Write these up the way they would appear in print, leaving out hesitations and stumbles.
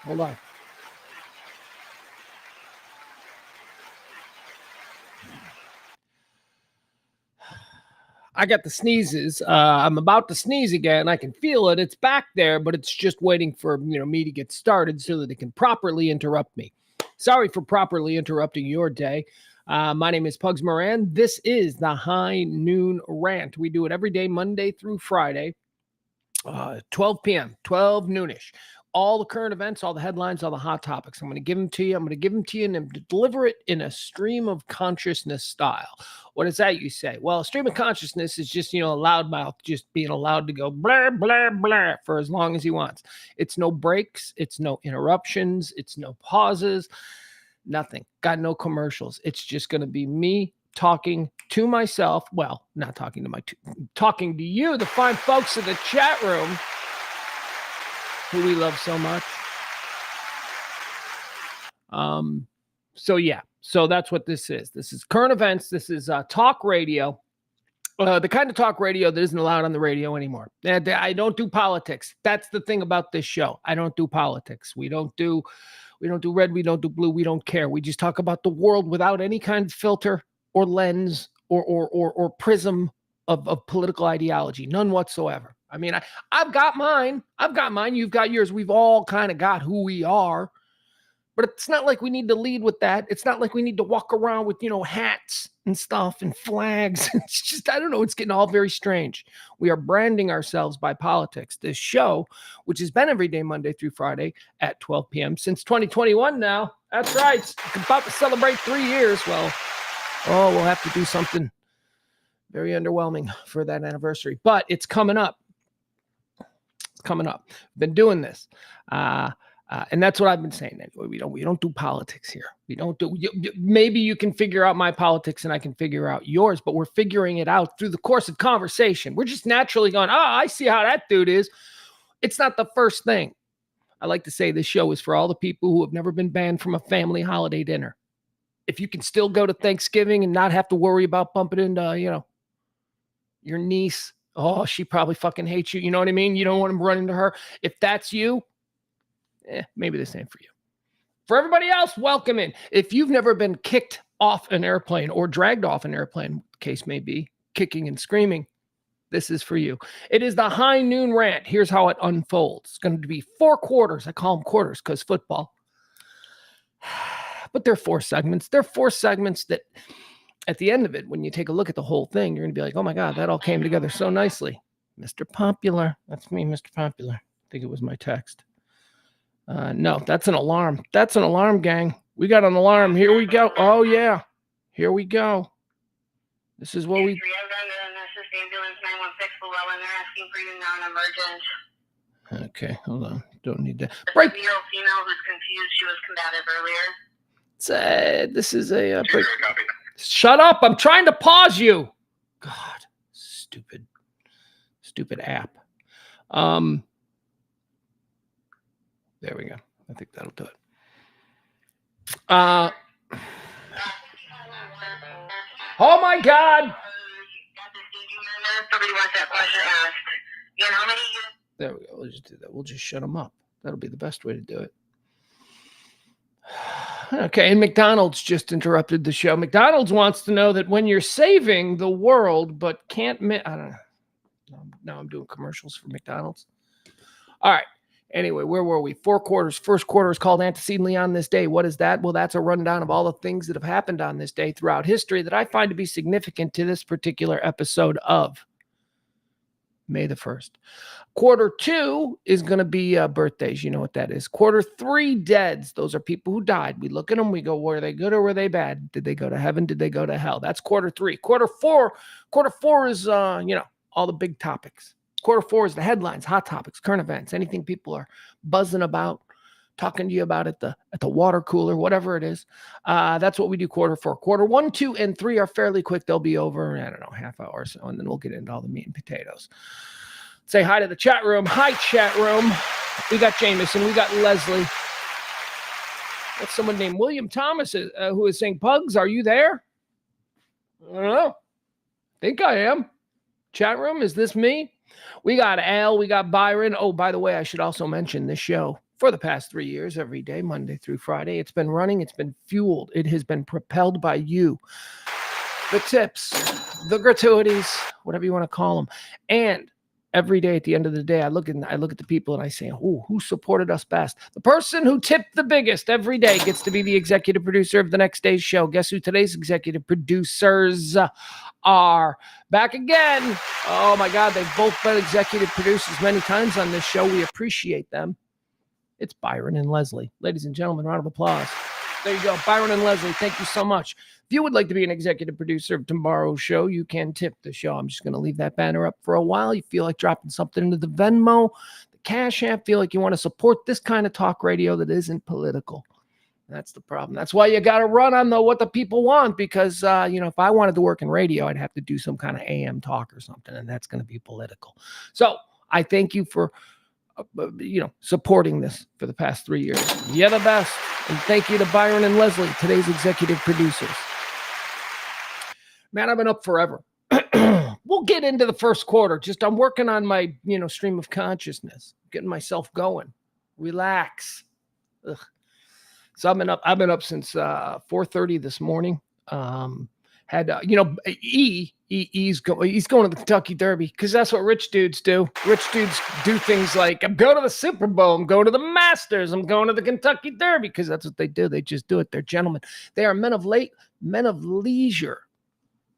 Hold on. I got the sneezes. I'm about to sneeze again. I can feel it. It's back there, but it's just waiting for me to get started so that it can properly interrupt me. Sorry for properly interrupting your day. My name is Pugs Moran. This is the High Noon Rant. We do it every day, Monday through Friday, 12 p.m., 12 noonish. All the current events, all the headlines, all the hot topics. I'm going to give them to you. I'm going to give them to you and deliver it in a stream of consciousness style. What is that, you say? Well, a stream of consciousness is just, a loudmouth just being allowed to go blah, blah, blah for as long as he wants. It's no breaks. It's no interruptions. It's no pauses. Nothing. Got no commercials. It's just going to be me talking to myself. Well, not talking to talking to you, the fine folks in the chat room who we love so much. So that's what this is. This is current events. This is talk radio. The kind of talk radio that isn't allowed on the radio anymore. I don't do politics. That's the thing about this show. I don't do politics. We don't do red. We don't do blue. We don't care. We just talk about the world without any kind of filter or lens or prism of political ideology. None whatsoever. I mean, I've got mine. You've got yours. We've all kind of got who we are. But it's not like we need to lead with that. It's not like we need to walk around with, hats and stuff and flags. It's just, I don't know. It's getting all very strange. We are branding ourselves by politics. This show, which has been every day, Monday through Friday at 12 p.m. since 2021 now. That's right. It's about to celebrate 3 years. Well, we'll have to do something very underwhelming for that anniversary. But it's coming up. Been doing this. And that's what I've been saying. Anyway, we don't do politics here. Maybe you can figure out my politics and I can figure out yours, but we're figuring it out through the course of conversation. We're just naturally going, I see how that dude is. It's not the first thing. I like to say this show is for all the people who have never been banned from a family holiday dinner. If you can still go to Thanksgiving and not have to worry about bumping into, your niece. Oh, she probably fucking hates you. You know what I mean? You don't want to run into her. If that's you, maybe this ain't for you. For everybody else, welcome in. If you've never been kicked off an airplane or dragged off an airplane, case may be, kicking and screaming, this is for you. It is the High Noon Rant. Here's how it unfolds. It's going to be 4 quarters. I call them quarters because football. But they're 4 segments. They're 4 segments that at the end of it, when you take a look at the whole thing, you're going to be like, oh my God, that all came together so nicely. Mr. Popular. That's me, Mr. Popular. I think it was my text. No, that's an alarm. That's an alarm, gang. We got an alarm. Here we go. Oh, yeah. Here we go. This is what we... Okay, hold on. Don't need that. Break. The female who's confused. She was combative earlier. This is a... break. Shut up. I'm trying to pause you. God, stupid app. There we go. I think that'll do it. Oh my God. There we go. We'll just do that. We'll just shut them up. That'll be the best way to do it. Okay, and McDonald's just interrupted the show. McDonald's wants to know that when you're saving the world, but can't... I don't know. Now I'm doing commercials for McDonald's. All right. Anyway, where were we? 4 quarters. First quarter is called Antecedently on This Day. What is that? Well, that's a rundown of all the things that have happened on this day throughout history that I find to be significant to this particular episode of May the 1st. Quarter 2 is going to be birthdays. You know what that is. Quarter 3, deads. Those are people who died. We look at them. We go, were they good or were they bad? Did they go to heaven? Did they go to hell? That's quarter 3. Quarter 4 is, all the big topics. Quarter 4 is the headlines, hot topics, current events, anything people are buzzing about, talking to you about at the water cooler, whatever it is. That's what we do quarter 4. Quarter 1, 2, and 3 are fairly quick. They'll be over, I don't know, half hour or so, and then we'll get into all the meat and potatoes. Say hi to the chat room. Hi, chat room. We got Jameson. We got Leslie. That's someone named William Thomas who is saying, Pugs, are you there? I don't know. I think I am. Chat room, is this me? We got Al, we got Byron. Oh, by the way, I should also mention this show for the past 3 years, every day, Monday through Friday. It's been running. It's been fueled. It has been propelled by you. The tips, the gratuities, whatever you want to call them. And every day at the end of the day, I look at the people and I say, who supported us best? The person who tipped the biggest every day gets to be the executive producer of the next day's show. Guess who today's executive producers are? Back again. Oh my God, they've both been executive producers many times on this show. We appreciate them. It's Byron and Leslie. Ladies and gentlemen, round of applause. There you go. Byron and Leslie, thank you so much. If you would like to be an executive producer of tomorrow's show, you can tip the show. I'm just going to leave that banner up for a while. You feel like dropping something into the Venmo, the Cash App, feel like you want to support this kind of talk radio that isn't political. That's the problem. That's why you got to run on what the people want, because, if I wanted to work in radio, I'd have to do some kind of AM talk or something, and that's going to be political. So I thank you for supporting this for the past 3 years. You're the best. And thank you to Byron and Leslie, today's executive producers. Man, I've been up forever. We'll get into the first quarter. I'm working on my, stream of consciousness, getting myself going. Relax. Ugh. So I've been up since 4:30 this morning. He's going to the Kentucky Derby because that's what rich dudes do. Rich dudes do things like, I'm going to the Super Bowl, I'm going to the Masters, I'm going to the Kentucky Derby, because that's what they do. They just do it. They're gentlemen. They are men of leisure.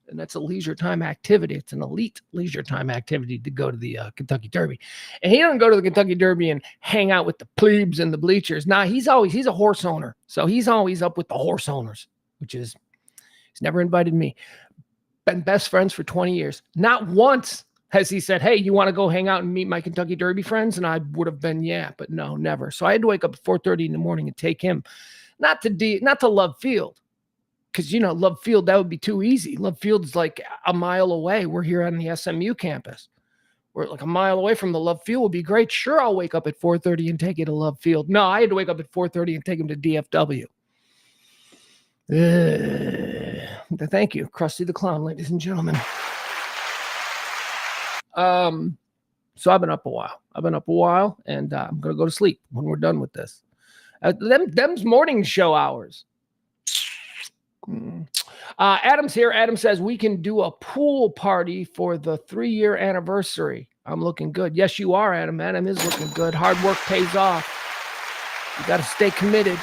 And that's a leisure time activity. It's an elite leisure time activity to go to the Kentucky Derby. And he doesn't go to the Kentucky Derby and hang out with the plebes and the bleachers. Nah, he's a horse owner. So he's always up with the horse owners, he's never invited me. Been best friends for 20 years. Not once has he said, hey, you want to go hang out and meet my Kentucky Derby friends? And I would have been, yeah, but no, never. So I had to wake up at 4:30 in the morning and take him, not to Love Field. Because, Love Field, that would be too easy. Love Field's like a mile away. We're here on the SMU campus. We're like a mile away from the Love Field. Would be great. Sure, I'll wake up at 4:30 and take you to Love Field. No, I had to wake up at 4:30 and take him to DFW. Thank you, Krusty the Clown, ladies and gentlemen. So I've been up a while. And I'm going to go to sleep when we're done with this. Them's morning show hours. Adam's here. Adam says we can do a pool party for the 3-year anniversary. I'm looking good. Yes, you are, Adam. Adam is looking good. Hard work pays off. You got to stay committed.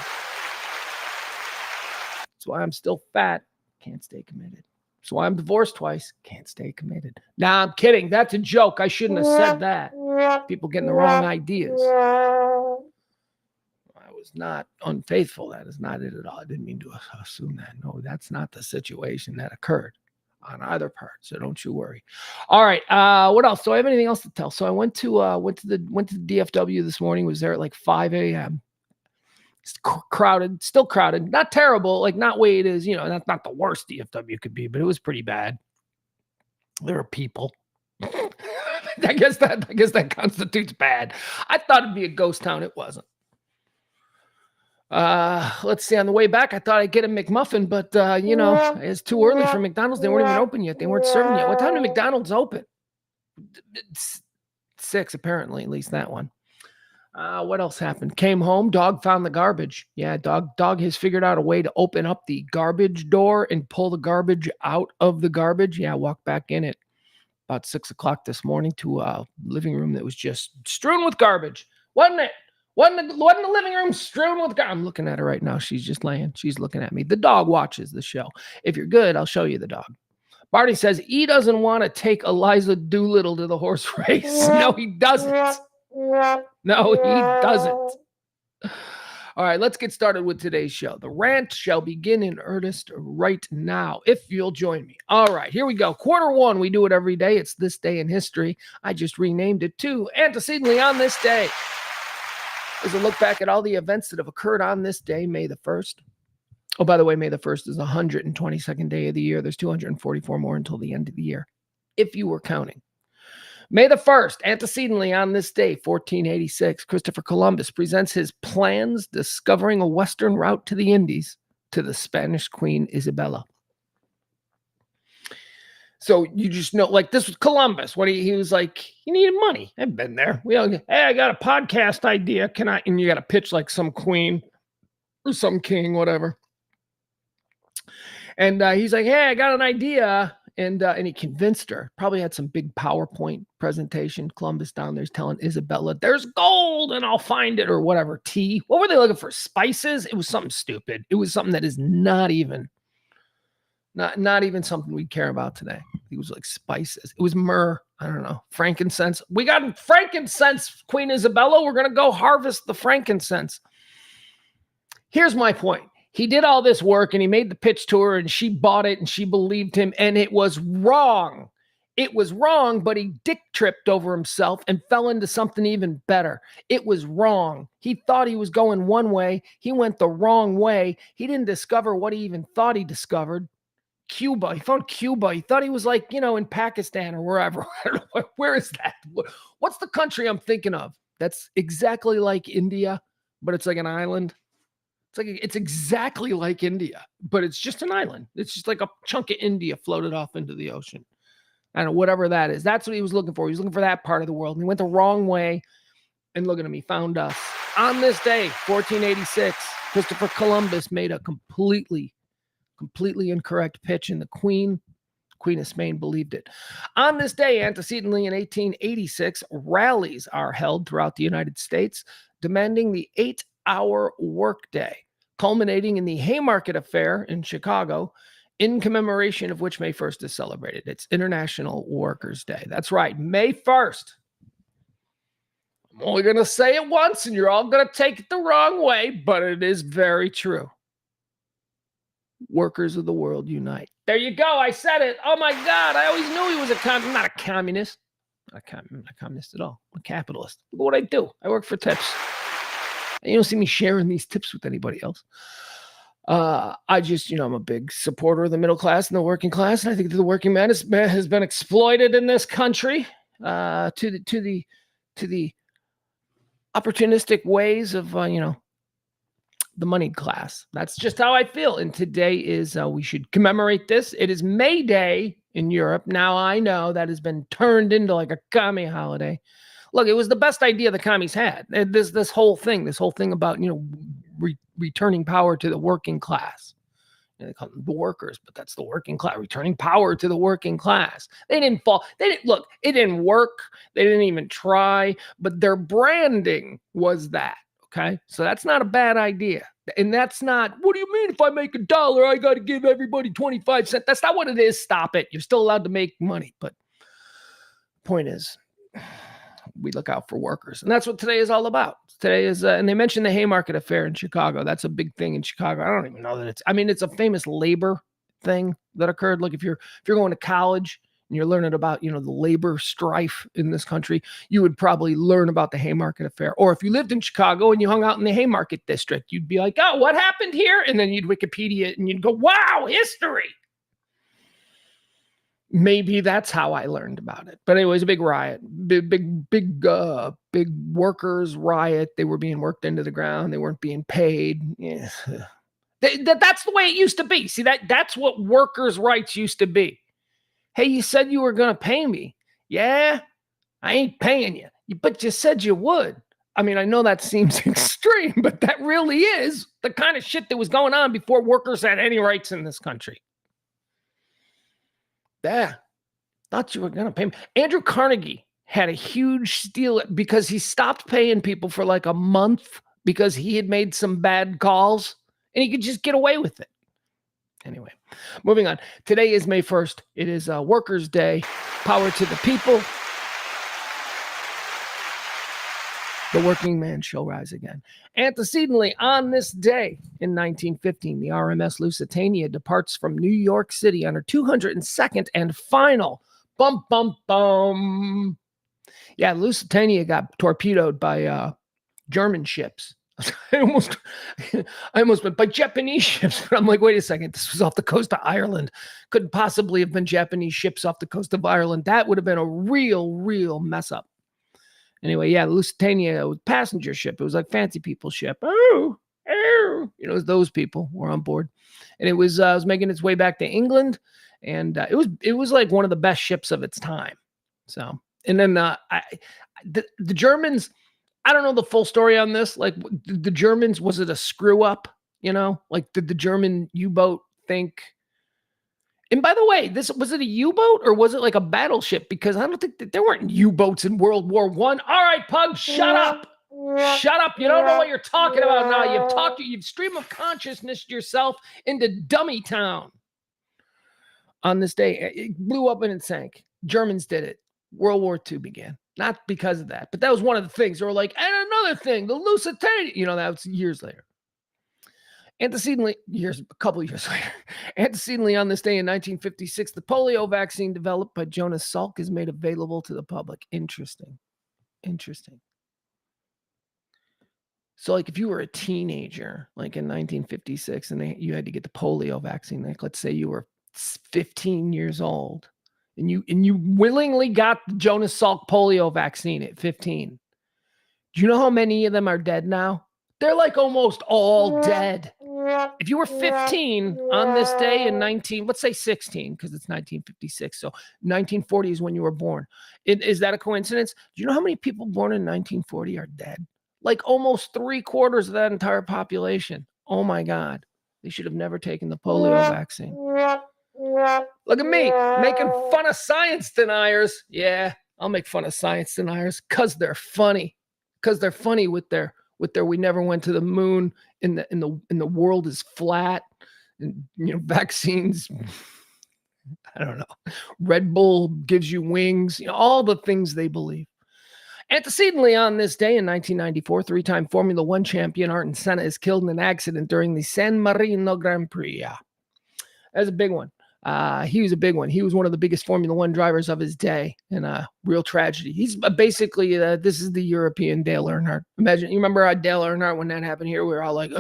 That's why I'm still fat. Can't stay committed. That's why I'm divorced twice. Can't stay committed. Nah, I'm kidding. That's a joke. I shouldn't have said that. People getting the wrong ideas. Not unfaithful. That is not it at all. I didn't mean to assume that. No, that's not the situation that occurred on either part. So don't you worry. All right. What else? Do I have anything else to tell? So I went to the DFW this morning. Was there at like 5 a.m. It's crowded, still crowded. Not terrible. Like not way it is. That's not the worst DFW could be, but it was pretty bad. There are people. I guess that constitutes bad. I thought it'd be a ghost town. It wasn't. Let's see. On the way back, I thought I'd get a McMuffin, but it's too early for McDonald's. They weren't even open yet. They weren't serving yet. What time did McDonald's open? 6, apparently. At least that one. What else happened? Came home. Dog found the garbage. Yeah, dog has figured out a way to open up the garbage door and pull the garbage out of the garbage. Yeah, walked back in it about 6 o'clock this morning to a living room that was just strewn with garbage. Wasn't it? Wasn't the living room strewn with garbage? I'm looking at her right now. She's just laying. She's looking at me. The dog watches the show. If you're good, I'll show you the dog. Barney says he doesn't want to take Eliza Doolittle to the horse race. No, he doesn't. No, he doesn't. All right, let's get started with today's show. The rant shall begin in earnest right now, if you'll join me. All right, here we go. Quarter 1, we do it every day. It's this day in history. I just renamed it to Antecedently on This Day. Is a look back at all the events that have occurred on this day, May the 1st. Oh, by the way, May the 1st is the 122nd day of the year. There's 244 more until the end of the year, if you were counting. May the 1st, antecedently on this day, 1486, Christopher Columbus presents his plans discovering a western route to the Indies to the Spanish Queen Isabella. So you just know, like this was Columbus. What he was like, he needed money. I've been there. We all, hey, I got a podcast idea. Can I? And you got to pitch like some queen or some king, whatever. And he's like, hey, I got an idea. And he convinced her. Probably had some big PowerPoint presentation. Columbus down there's telling Isabella, there's gold and I'll find it, or whatever. Tea. What were they looking for? Spices? It was something stupid. It was something that is not even something we care about today. It was like spices. It was myrrh. I don't know. Frankincense. We got frankincense, Queen Isabella. We're going to go harvest the frankincense. Here's my point. He did all this work and he made the pitch to her and she bought it and she believed him, and it was wrong. It was wrong, but he dick tripped over himself and fell into something even better. It was wrong. He thought he was going one way. He went the wrong way. He didn't discover what he even thought he discovered. Cuba. He found Cuba. He thought he was like, in Pakistan or wherever. Where is that? What's the country I'm thinking of? That's exactly like India, but it's like an island. It's exactly like India, but it's just an island. It's just like a chunk of India floated off into the ocean. I don't know, whatever that is. That's what he was looking for. He was looking for that part of the world. And he went the wrong way. And look at him. He found us. On this day, 1486, Christopher Columbus made a completely incorrect pitch, and the Queen of Spain believed it. On this day, antecedently in 1886, rallies are held throughout the United States demanding the 8-hour workday, culminating in the Haymarket Affair in Chicago, in commemoration of which May 1st is celebrated. It's International Workers' Day. That's right, May 1st. I'm only going to say it once, and you're all going to take it the wrong way, but it is very true. Workers of the world unite. There you go. I said it. Oh my God. I always knew he was I'm not a communist. I'm not a communist at all. I'm a capitalist. Look at what I do. I work for tips. And you don't see me sharing these tips with anybody else. I just, I'm a big supporter of the middle class and the working class. And I think that the working man has been exploited in this country to the opportunistic ways of, the moneyed class. That's just how I feel. And today is, we should commemorate this. It is May Day in Europe. Now I know that has been turned into like a commie holiday. Look, it was the best idea the commies had. This whole thing about, returning power to the working class. They call them the workers, but that's the working class, returning power to the working class. They didn't fall. Look, it didn't work. They didn't even try, but their branding was that. Okay, so that's not a bad idea. And that's not, what do you mean if I make $1, I got to give everybody 25 cents? That's not what it is. Stop it. You're still allowed to make money. But point is, we look out for workers. And that's what today is all about. Today is, and they mentioned the Haymarket Affair in Chicago. That's a big thing in Chicago. I don't even know that it's a famous labor thing that occurred. Like if you're going to college and you're learning about, the labor strife in this country, you would probably learn about the Haymarket Affair. Or if you lived in Chicago and you hung out in the Haymarket district, you'd be like, oh, what happened here? And then you'd Wikipedia it and you'd go, wow, history. Maybe that's how I learned about it. But anyways, a big riot, big workers riot. They were being worked into the ground. They weren't being paid. Yeah. That's the way it used to be. See, that's what workers' rights used to be. Hey, you said you were going to pay me. Yeah, I ain't paying you. But you said you would. I mean, I know that seems extreme, but that really is the kind of shit that was going on before workers had any rights in this country. Yeah, thought you were going to pay me. Andrew Carnegie had a huge steal because he stopped paying people for like a month because he had made some bad calls and he could just get away with it. Anyway, moving on. Today is May 1st. It is Workers' Day. Power to the people. The working man shall rise again. Antecedently, on this day in 1915, the RMS Lusitania departs from New York City on her 202nd and final. Bum, bum, bum. Yeah, Lusitania got torpedoed by German ships. I almost went by Japanese ships, but I'm like, wait a second, this was off the coast of Ireland. Couldn't possibly have been Japanese ships off the coast of Ireland. That would have been a real mess up. Anyway, yeah, Lusitania was passenger ship. It was like fancy people ship. Oh, those people were on board. And it was making its way back to England, and it was like one of the best ships of its time. So, and then the Germans, I don't know the full story on this. Like the Germans, was it a screw up? Like did the German U-boat think? And by the way, was it a U-boat or was it like a battleship? Because I don't think that there weren't U-boats in World War I. All right, Pugs, shut up. Shut up. You don't know what you're talking about now. You've stream of consciousness yourself into Dummy Town. On this day, it blew up and it sank. Germans did it. World War II began. Not because of that, but that was one of the things. They were like, and another thing, the Lusitania. That was years later. Antecedently, a couple of years later, antecedently on this day in 1956, the polio vaccine developed by Jonas Salk is made available to the public. Interesting. So, like, if you were a teenager, like in 1956, and you had to get the polio vaccine, like let's say you were 15 years old, and you willingly got the Jonas Salk polio vaccine at 15. Do you know how many of them are dead now? They're like almost all dead. If you were 15 on this day in let's say 16, because it's 1956. So 1940 is when you were born. Is that a coincidence? Do you know how many people born in 1940 are dead? Like almost 3/4 of that entire population. Oh my God. They should have never taken the polio vaccine. Look at me making fun of science deniers. Yeah, I'll make fun of science deniers because they're funny. Because they're funny with their we never went to the moon, and the world is flat, and vaccines, I don't know, Red Bull gives you wings, all the things they believe. Antecedently on this day in 1994, three-time Formula One champion Ayrton Senna is killed in an accident during the San Marino Grand Prix. That's a big one. He was a big one. He was one of the biggest Formula One drivers of his day, and a real tragedy. He's basically, this is the European Dale Earnhardt. Imagine, you remember Dale Earnhardt when that happened here? We were all like,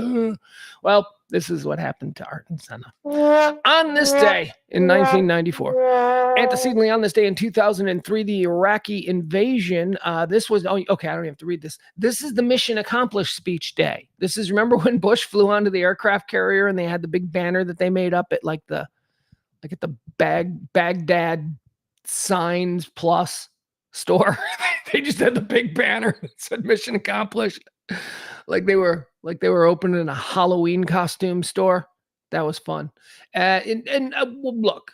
well, this is what happened to Ayrton Senna. On this day in 1994, antecedently on this day in 2003, the Iraqi invasion, this was, okay, I don't have to read this. This is the mission accomplished speech day. This is, remember when Bush flew onto the aircraft carrier and they had the big banner that they made up at at the Baghdad Signs Plus store. They just had the big banner that said mission accomplished. Like they were opening a Halloween costume store. That was fun. Look,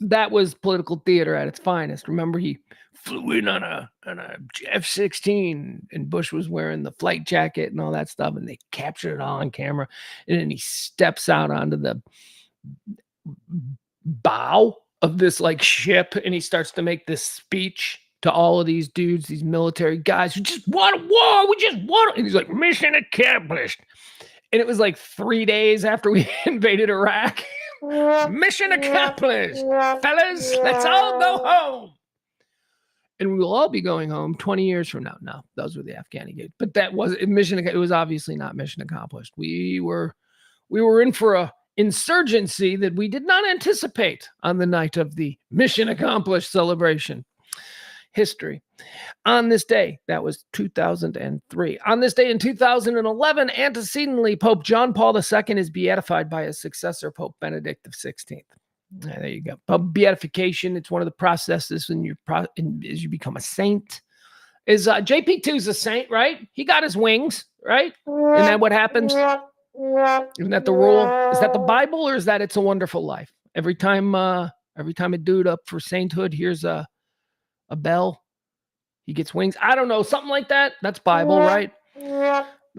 that was political theater at its finest. Remember, he flew in on a F-16, and Bush was wearing the flight jacket and all that stuff, and they captured it all on camera. And then he steps out onto the bow of this like ship, and he starts to make this speech to all of these dudes, these military guys who just want a war. We just want, and he's like, mission accomplished. And it was like 3 days after we invaded Iraq. Mission accomplished, fellas. Let's all go home. And we will all be going home 20 years from now. No, those were the Afghani gates, but that wasn't mission. It was obviously not mission accomplished. We were in for a insurgency that we did not anticipate on the night of the mission accomplished celebration. History. On this day, that was 2003. On this day in 2011, antecedently, Pope John Paul II is beatified by his successor, Pope Benedict XVI. There you go. Beatification, it's one of the processes as you become a saint. Is JP2 is a saint, right? He got his wings, right? Isn't that what happens? Isn't that the rule? Is that the Bible, or is that It's a Wonderful Life? Every time a dude up for sainthood hears a bell, he gets wings. I don't know, something like that. That's Bible, right?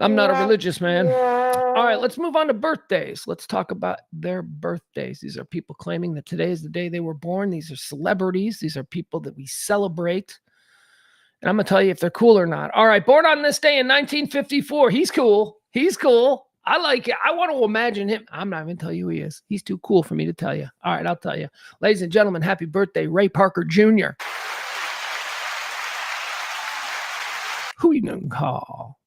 I'm not a religious man. All right, let's move on to birthdays. Let's talk about their birthdays. These are people claiming that today is the day they were born. These are celebrities. These are people that we celebrate. And I'm going to tell you if they're cool or not. All right, born on this day in 1954. He's cool. I like it. I want to imagine him. I'm not even tell you who he is. He's too cool for me to tell you. All right, I'll tell you. Ladies and gentlemen, happy birthday, Ray Parker Jr. Who you gonna call?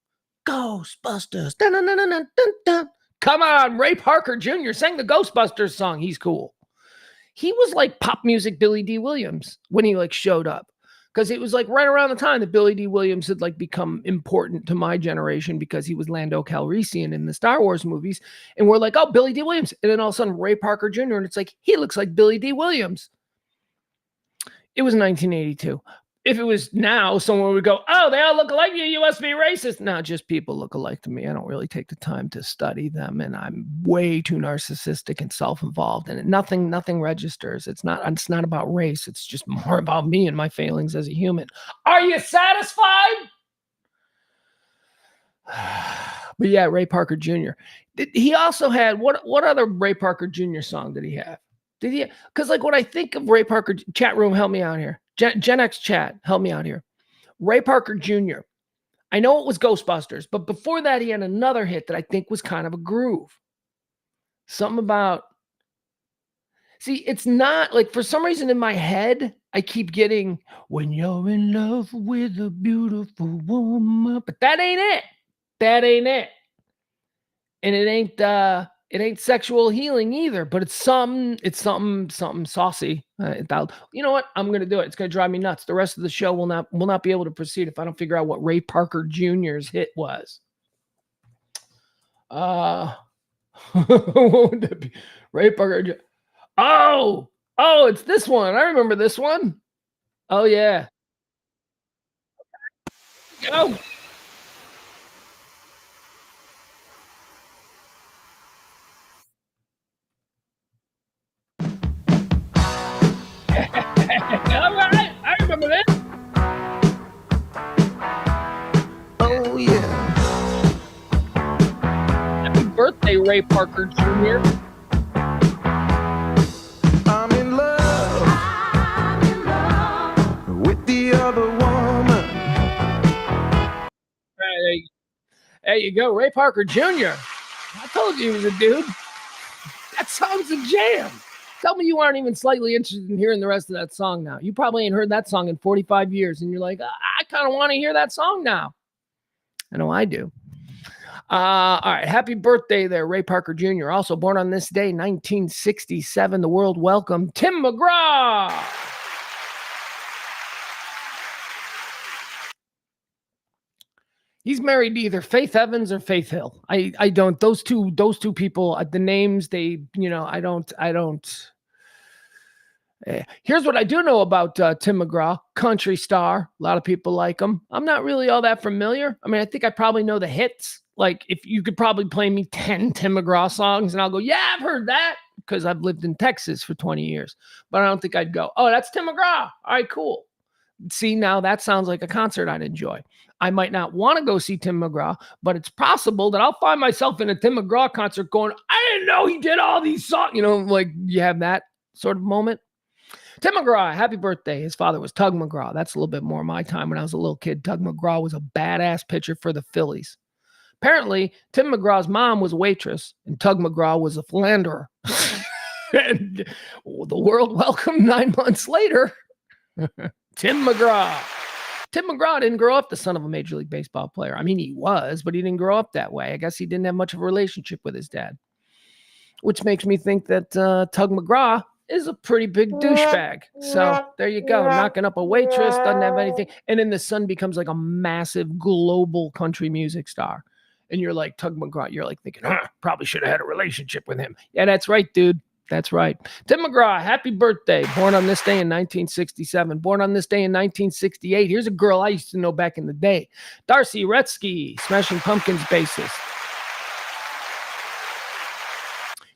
Ghostbusters. Dun, dun, dun, dun, dun, dun. Come on, Ray Parker Jr. sang the Ghostbusters song. He's cool. He was like pop music Billy D. Williams when he like showed up. because it was like right around the time that Billy D. Williams had like become important to my generation because he was Lando Calrissian in the Star Wars movies. And we're like, oh, Billy D. Williams. And then all of a sudden Ray Parker Jr. And it's like, he looks like Billy D. Williams. It was 1982. If it was now, someone would go, oh, they all look alike you. You must be racist. No, just people look alike to me. I don't really take the time to study them. And I'm way too narcissistic and self-involved. And nothing registers. It's not about race. It's just more about me and my failings as a human. Are you satisfied? But yeah, Ray Parker Jr. He also had, what other Ray Parker Jr. song did he have? Did he? Because like when I think of Ray Parker, chat room, help me out here. Gen X chat, help me out here. Ray Parker Jr. I know it was Ghostbusters, but before that, he had another hit that I think was kind of a groove. Something about, see, it's not like, for some reason in my head, I keep getting, when you're in love with a beautiful woman, but that ain't it. That ain't it. And it ain't sexual healing either, but it's something saucy. You know what? I'm going to do it. It's going to drive me nuts. The rest of the show will not be able to proceed if I don't figure out what Ray Parker Jr.'s hit was. What would that be? Ray Parker. Oh, it's this one. I remember this one. Oh, yeah. Go. All right, I remember that. Oh yeah! Happy birthday, Ray Parker Jr. I'm in love with the other woman. Hey, there you go, Ray Parker Jr. I told you he was a dude. That song's a jam. Tell me you aren't even slightly interested in hearing the rest of that song now. You probably ain't heard that song in 45 years, and you're like, I kind of want to hear that song now. I know I do. All right. Happy birthday there, Ray Parker Jr. Also born on this day, 1967. The world welcomed Tim McGraw. He's married to either Faith Evans or Faith Hill. I don't, those two people, the names, I don't. Here's what I do know about Tim McGraw, country star. A lot of people like him. I'm not really all that familiar. I mean, I think I probably know the hits. Like, if you could probably play me 10 Tim McGraw songs, and I'll go, yeah, I've heard that, because I've lived in Texas for 20 years. But I don't think I'd go, oh, that's Tim McGraw. All right, cool. See, now that sounds like a concert I'd enjoy. I might not want to go see Tim McGraw, but it's possible that I'll find myself in a Tim McGraw concert going, I didn't know he did all these songs. Like you have that sort of moment. Tim McGraw, happy birthday. His father was Tug McGraw. That's a little bit more my time when I was a little kid. Tug McGraw was a badass pitcher for the Phillies. Apparently, Tim McGraw's mom was a waitress, and Tug McGraw was a philanderer. And the world welcomed 9 months later, Tim McGraw. Tim McGraw didn't grow up the son of a Major League Baseball player. I mean, he was, but he didn't grow up that way. I guess he didn't have much of a relationship with his dad, which makes me think that Tug McGraw is a pretty big douchebag. So there you go, knocking up a waitress, doesn't have anything. And then the son becomes like a massive global country music star. And you're like, Tug McGraw, you're like thinking, probably should have had a relationship with him. Yeah, that's right, dude. That's right. Tim McGraw, happy birthday. Born on this day in 1967. Born on this day in 1968. Here's a girl I used to know back in the day. Darcy Retsky, Smashing Pumpkins bassist.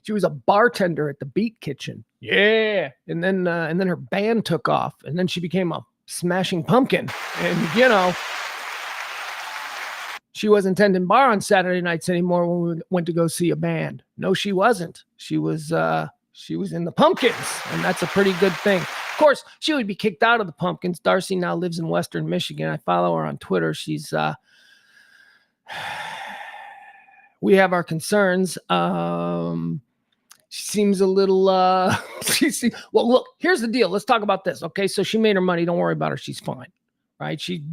She was a bartender at the Beat Kitchen. Yeah. And then her band took off. And then she became a Smashing Pumpkin. And, she wasn't tending bar on Saturday nights anymore when we went to go see a band. No, she wasn't. She was in the Pumpkins, and that's a pretty good thing. Of course, she would be kicked out of the Pumpkins. Darcy now lives in Western Michigan. I follow her on Twitter. She's we have our concerns. She seems a little well, look, here's the deal. Let's talk about this. Okay, so she made her money. Don't worry about her. She's fine. Right? She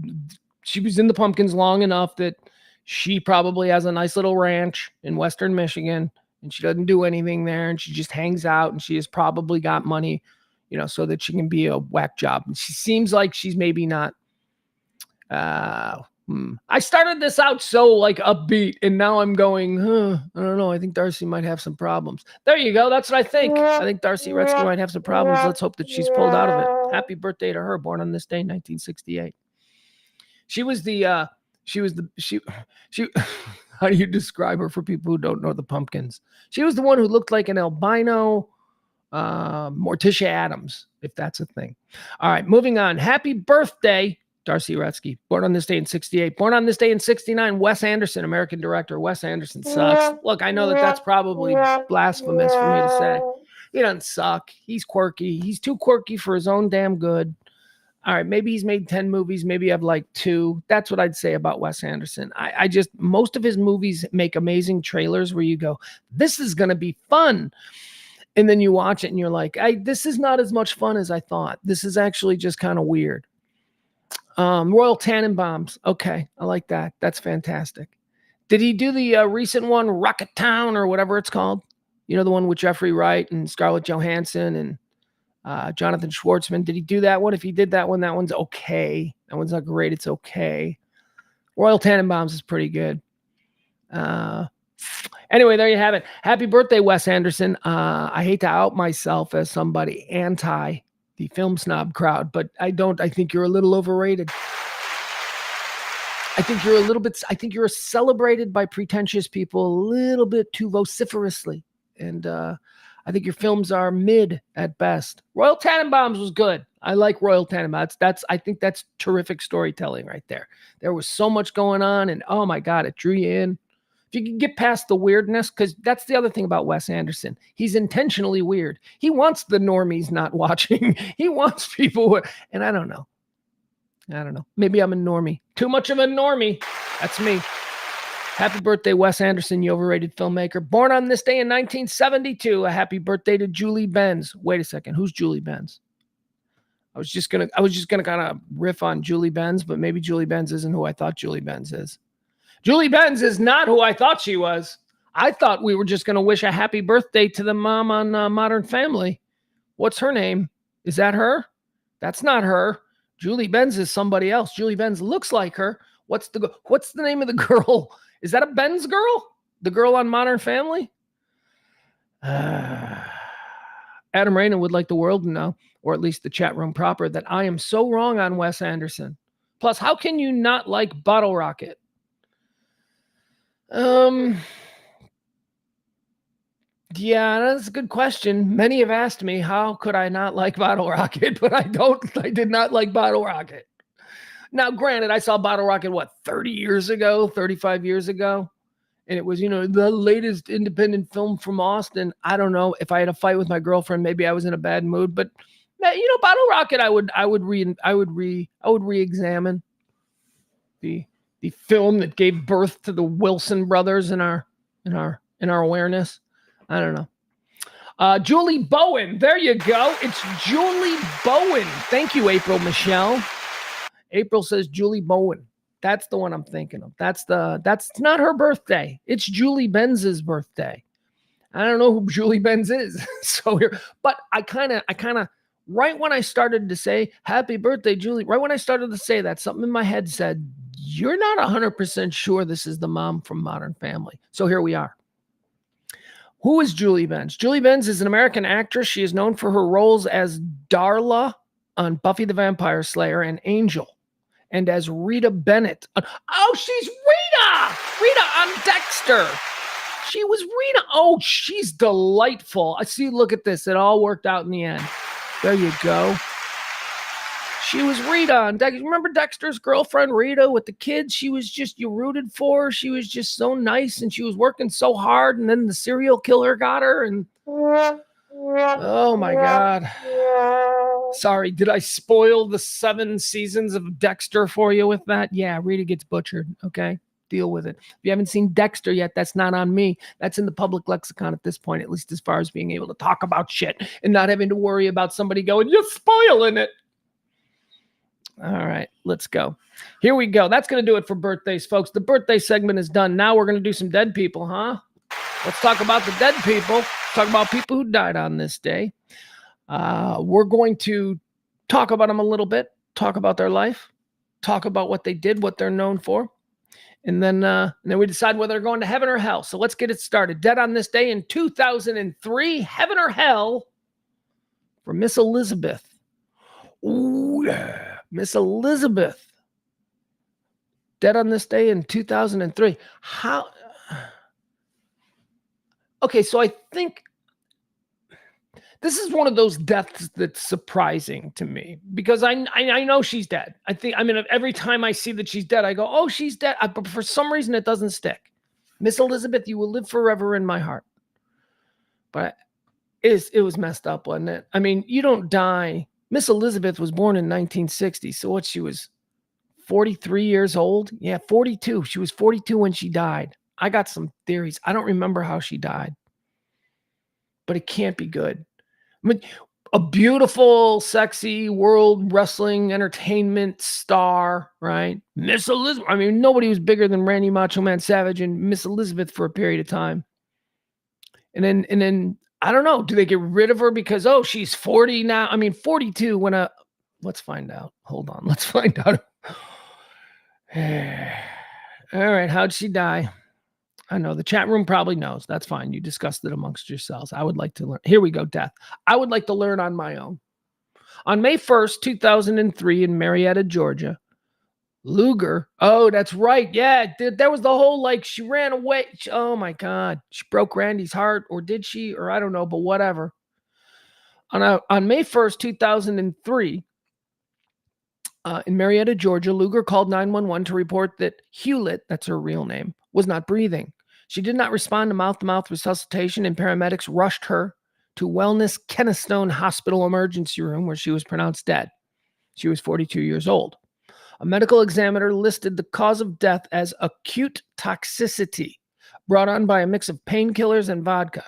was in the Pumpkins long enough that she probably has a nice little ranch in Western Michigan, and she doesn't do anything there, and she just hangs out, and she has probably got money, so that she can be a whack job. And she seems like she's maybe not. I started this out so like upbeat, and now I'm going, I don't know. I think Darcy might have some problems. There you go. That's what I think. I think Darcy Retzky might have some problems. Let's hope that she's pulled out of it. Happy birthday to her, born on this day, 1968. She how do you describe her for people who don't know the Pumpkins? She was the one who looked like an albino Morticia Adams, if that's a thing. All right, moving on. Happy birthday, Darcy Retzky, born on this day in 68. Born on this day in 69, Wes Anderson, American director. Wes Anderson sucks. Look, I know that that's probably blasphemous for me to say. He doesn't suck. He's quirky. He's too quirky for his own damn good. All right, maybe he's made 10 movies. Maybe I've like 2. That's what I'd say about Wes Anderson. I just, most of his movies make amazing trailers where you go, this is going to be fun. And then you watch it and you're like, this is not as much fun as I thought. This is actually just kind of weird. Royal Tannenbaums. Okay, I like that. That's fantastic. Did he do the recent one, Rocket Town or whatever it's called? You know, the one with Jeffrey Wright and Scarlett Johansson and Jonathan Schwartzman. Did he do that one? If he did that one, that one's okay. That one's not great. It's okay. Royal Tannenbaums is pretty good. Anyway, there you have it. Happy birthday, Wes Anderson. I hate to out myself as somebody anti the film snob crowd, but I think you're a little overrated. I think you're celebrated by pretentious people a little bit too vociferously. And I think your films are mid at best. Royal Tannenbaums was good. I like Royal Tannenbaums. I think that's terrific storytelling right there. There was so much going on, and oh my God, it drew you in. If you can get past the weirdness, because that's the other thing about Wes Anderson. He's intentionally weird. He wants the normies not watching. He wants people and I don't know. Maybe I'm a normie. Too much of a normie. That's me. Happy birthday, Wes Anderson, you overrated filmmaker. Born on this day in 1972. A happy birthday to Julie Benz. Wait a second. Who's Julie Benz? I was just gonna kind of riff on Julie Benz, but maybe Julie Benz isn't who I thought Julie Benz is. Julie Benz is not who I thought she was. I thought we were just going to wish a happy birthday to the mom on Modern Family. What's her name? Is that her? That's not her. Julie Benz is somebody else. Julie Benz looks like her. What's the name of the girl? Is that a Benz girl? The girl on Modern Family? Adam Rayna would like the world to know, or at least the chat room proper, that I am so wrong on Wes Anderson. Plus, how can you not like Bottle Rocket? Yeah, that's a good question. Many have asked me, how could I not like Bottle Rocket? But I did not like Bottle Rocket. Now, granted, I saw Bottle Rocket, 30 years ago, 35 years ago? And it was, the latest independent film from Austin. I don't know. If I had a fight with my girlfriend, maybe I was in a bad mood. But, Bottle Rocket, I would re-examine the film that gave birth to the Wilson brothers in our awareness. I don't know. Julie Bowen. There you go. It's Julie Bowen. Thank you, April Michelle. April says Julie Bowen. That's the one I'm thinking of. That's not her birthday. It's Julie Benz's birthday. I don't know who Julie Benz is. But I kind of right when I started to say happy birthday, Julie, right when I started to say that, something in my head said, you're not 100% sure this is the mom from Modern Family. So here we are. Who is Julie Benz? Julie Benz is an American actress. She is known for her roles as Darla on Buffy the Vampire Slayer and Angel, and as Rita Bennett. Oh, she's Rita! Rita on Dexter. She was Rita. Oh, she's delightful. I see. Look at this. It all worked out in the end. There you go. She was Rita on Dexter. Remember Dexter's girlfriend, Rita, with the kids? She was just, you rooted for her. She was just so nice, and she was working so hard, and then the serial killer got her, and oh my God. Sorry, did I spoil the 7 seasons of Dexter for you with that? Yeah, Rita gets butchered, okay? Deal with it. If you haven't seen Dexter yet, that's not on me. That's in the public lexicon at this point, at least as far as being able to talk about shit and not having to worry about somebody going, you're spoiling it. All right, let's go. Here we go. That's going to do it for birthdays, folks. The birthday segment is done. Now we're going to do some dead people, huh? Let's talk about the dead people. Talk about people who died on this day. We're going to talk about them a little bit, talk about their life, talk about what they did, what they're known for. And then we decide whether they're going to heaven or hell. So let's get it started. Dead on this day in 2003, heaven or hell for Miss Elizabeth. Ooh, yeah. Miss Elizabeth. Dead on this day in 2003. How? Okay, so I think this is one of those deaths that's surprising to me because I know she's dead. Every time I see that she's dead, I go, oh, she's dead. But for some reason, it doesn't stick. Miss Elizabeth, you will live forever in my heart. But it was messed up, wasn't it? I mean, you don't die. Miss Elizabeth was born in 1960. So what, she was 43 years old? Yeah, 42. She was 42 when she died. I got some theories. I don't remember how she died. But it can't be good. I mean, a beautiful, sexy world wrestling entertainment star, right? Miss Elizabeth. I mean, nobody was bigger than Randy Macho Man Savage and Miss Elizabeth for a period of time. And then I don't know. Do they get rid of her because, oh, she's 40 now? I mean, 42 when let's find out. Hold on. Let's find out. All right. How'd she die? I know the chat room probably knows. That's fine. You discussed it amongst yourselves. I would like to learn. Here we go. Death. I would like to learn on my own. On May 1st, 2003 in Marietta, Georgia, Luger. Oh, that's right. Yeah. There was the whole, she ran away. Oh my God. She broke Randy's heart, or did she? Or I don't know, but whatever. On May 1st, 2003, in Marietta, Georgia, Luger called 911 to report that Hewlett, that's her real name, was not breathing. She did not respond to mouth-to-mouth resuscitation, and paramedics rushed her to Wellness Kennestone Hospital emergency room, where she was pronounced dead. She was 42 years old. A medical examiner listed the cause of death as acute toxicity, brought on by a mix of painkillers and vodka.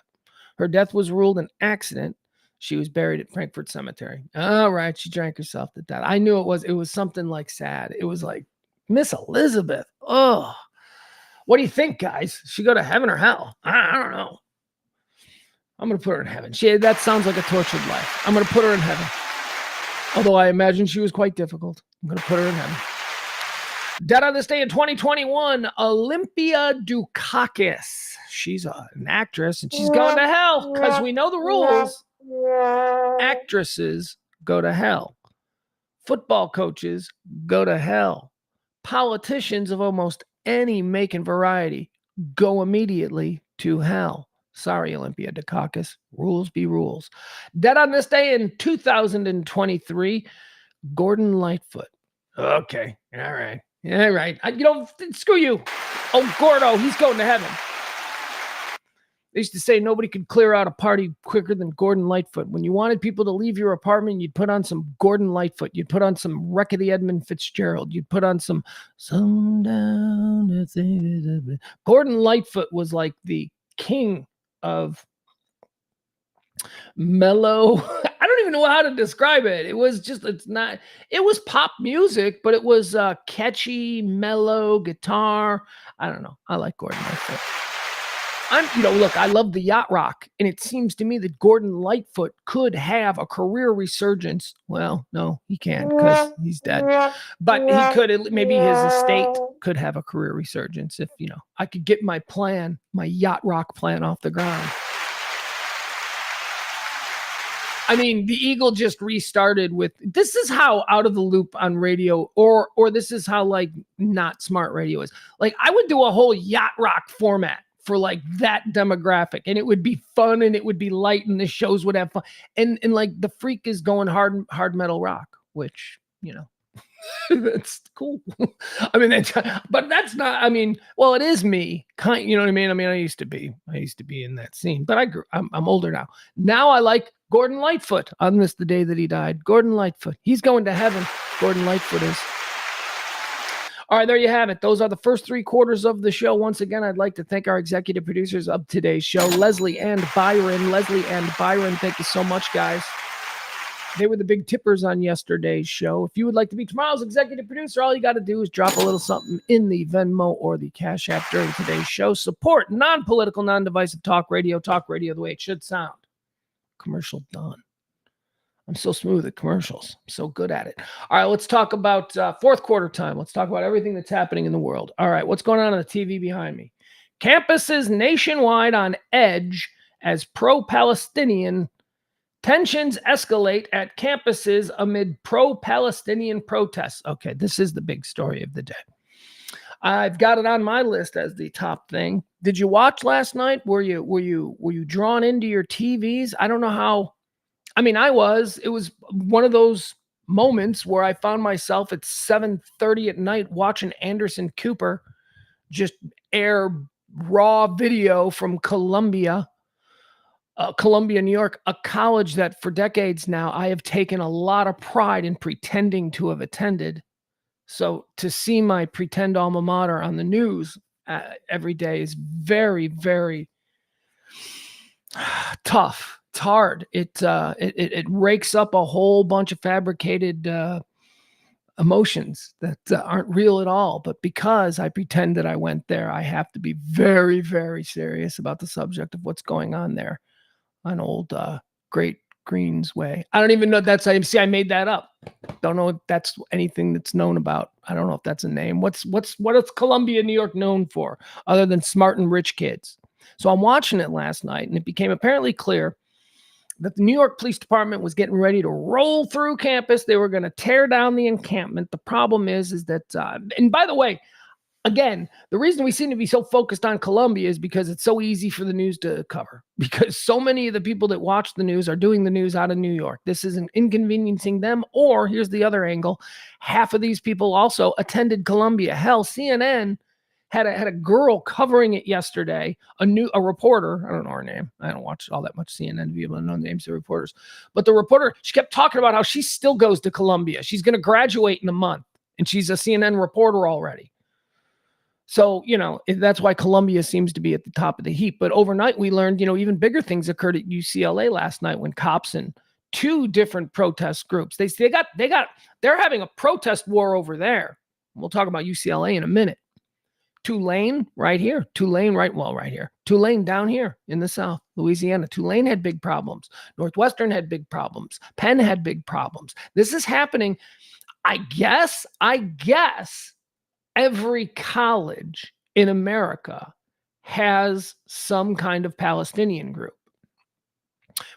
Her death was ruled an accident. She was buried at Frankfort Cemetery. All right, she drank herself to death. I knew it was something sad. It was like, Miss Elizabeth. Oh. What do you think, guys? She go to heaven or hell? I don't know. I'm going to put her in heaven. That sounds like a tortured life. I'm going to put her in heaven. Although I imagine she was quite difficult. I'm going to put her in heaven. Dead on this day in 2021, Olympia Dukakis. She's an actress, and she's going to hell because we know the rules. Actresses go to hell. Football coaches go to hell. Politicians of almost any make and variety go immediately to hell. Sorry, Olympia Dukakis. Rules be rules. Dead on this day in 2023, Gordon Lightfoot. Okay. All right. Yeah, right. Screw you. Oh, Gordo, he's going to heaven. They used to say nobody could clear out a party quicker than Gordon Lightfoot. When you wanted people to leave your apartment, you'd put on some Gordon Lightfoot. You'd put on some Wreck of the Edmund Fitzgerald. You'd put on some down. Gordon Lightfoot was like the king of mellow. I don't even know how to describe it. It was pop music, but it was catchy, mellow guitar. I don't know. I like Gordon Lightfoot. Look, I love the yacht rock, and it seems to me that Gordon Lightfoot could have a career resurgence. Well, no, he can't because he's dead. But he could, maybe his estate could have a career resurgence if, I could get my yacht rock plan off the ground. I mean, the Eagle just restarted with, this is how out of the loop on radio, or this is how not smart radio is. I would do a whole yacht rock format for that demographic, and it would be fun, and it would be light, and the shows would have fun. And the freak is going hard metal rock, which, that's cool. But that's not, well, it is me, you know what I mean? I used to be in that scene, but I'm older now. Now I like Gordon Lightfoot on the day that he died. Gordon Lightfoot. He's going to heaven. Gordon Lightfoot is. All right, there you have it. Those are the first 3 quarters of the show. Once again, I'd like to thank our executive producers of today's show, Leslie and Byron. Leslie and Byron, thank you so much, guys. They were the big tippers on yesterday's show. If you would like to be tomorrow's executive producer, all you got to do is drop a little something in the Venmo or the Cash App during today's show. Support non-political, non-divisive talk radio the way it should sound. Commercial done. I'm so smooth at commercials. I'm so good at it. All right, let's talk about fourth quarter time. Let's talk about everything that's happening in the world. All right, what's going on the TV behind me? Campuses nationwide on edge as pro-Palestinian tensions escalate at campuses amid pro-Palestinian protests. Okay, this is the big story of the day. I've got it on my list as the top thing. Did you watch last night? Were you drawn into your TVs? I don't know how. I mean, I was. It was one of those moments where I found myself at 7:30 at night watching Anderson Cooper just air raw video from Columbia, New York, a college that for decades now I have taken a lot of pride in pretending to have attended. So to see my pretend alma mater on the news every day is very, very tough. It's hard. It rakes up a whole bunch of fabricated emotions that aren't real at all. But because I pretend that I went there, I have to be very, very serious about the subject of what's going on there on old Great Greens Way. I don't even know that's. I made that up. Don't know if that's anything that's known about. I don't know if that's a name. What is Columbia, New York known for other than smart and rich kids? So I'm watching it last night, and it became apparently clear that the New York Police Department was getting ready to roll through campus. They were going to tear down the encampment. The problem is that, and by the way, again, the reason we seem to be so focused on Columbia is because it's so easy for the news to cover, because so many of the people that watch the news are doing the news out of New York. This isn't inconveniencing them. Or here's the other angle. Half of these people also attended Columbia. Hell, CNN had a girl covering it yesterday, a reporter. I don't know her name. I don't watch all that much CNN to be able to know the names of the reporters. But the reporter, she kept talking about how she still goes to Columbia. She's going to graduate in a month, and she's a CNN reporter already. So, that's why Columbia seems to be at the top of the heap. But overnight, we learned, even bigger things occurred at UCLA last night when cops and two different protest groups, they're having a protest war over there. We'll talk about UCLA in a minute. Tulane right here. Tulane here. Tulane down here in the South, Louisiana. Tulane had big problems. Northwestern had big problems. Penn had big problems. This is happening. I guess every college in America has some kind of Palestinian group.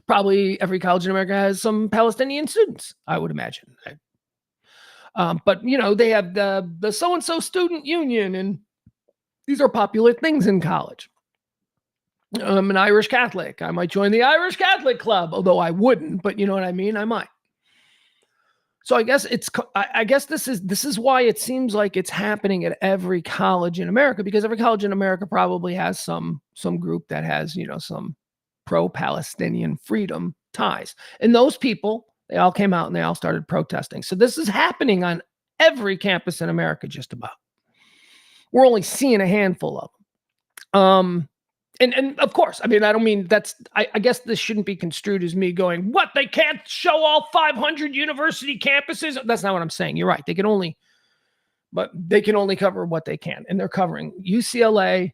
Probably every college in America has some Palestinian students, I would imagine. But, they have the so-and-so student union, and these are popular things in college. I'm an Irish Catholic. I might join the Irish Catholic Club, although I wouldn't, but you know what I mean? I might. So I guess this is why it seems like it's happening at every college in America, because every college in America probably has some group that has, some pro-Palestinian freedom ties. And those people, they all came out and they all started protesting. So this is happening on every campus in America, just about. We're only seeing a handful of them. And of course, I mean, I don't mean I guess this shouldn't be construed as me going, what, they can't show all 500 university campuses? That's not what I'm saying. You're right. They can only cover what they can. And they're covering UCLA,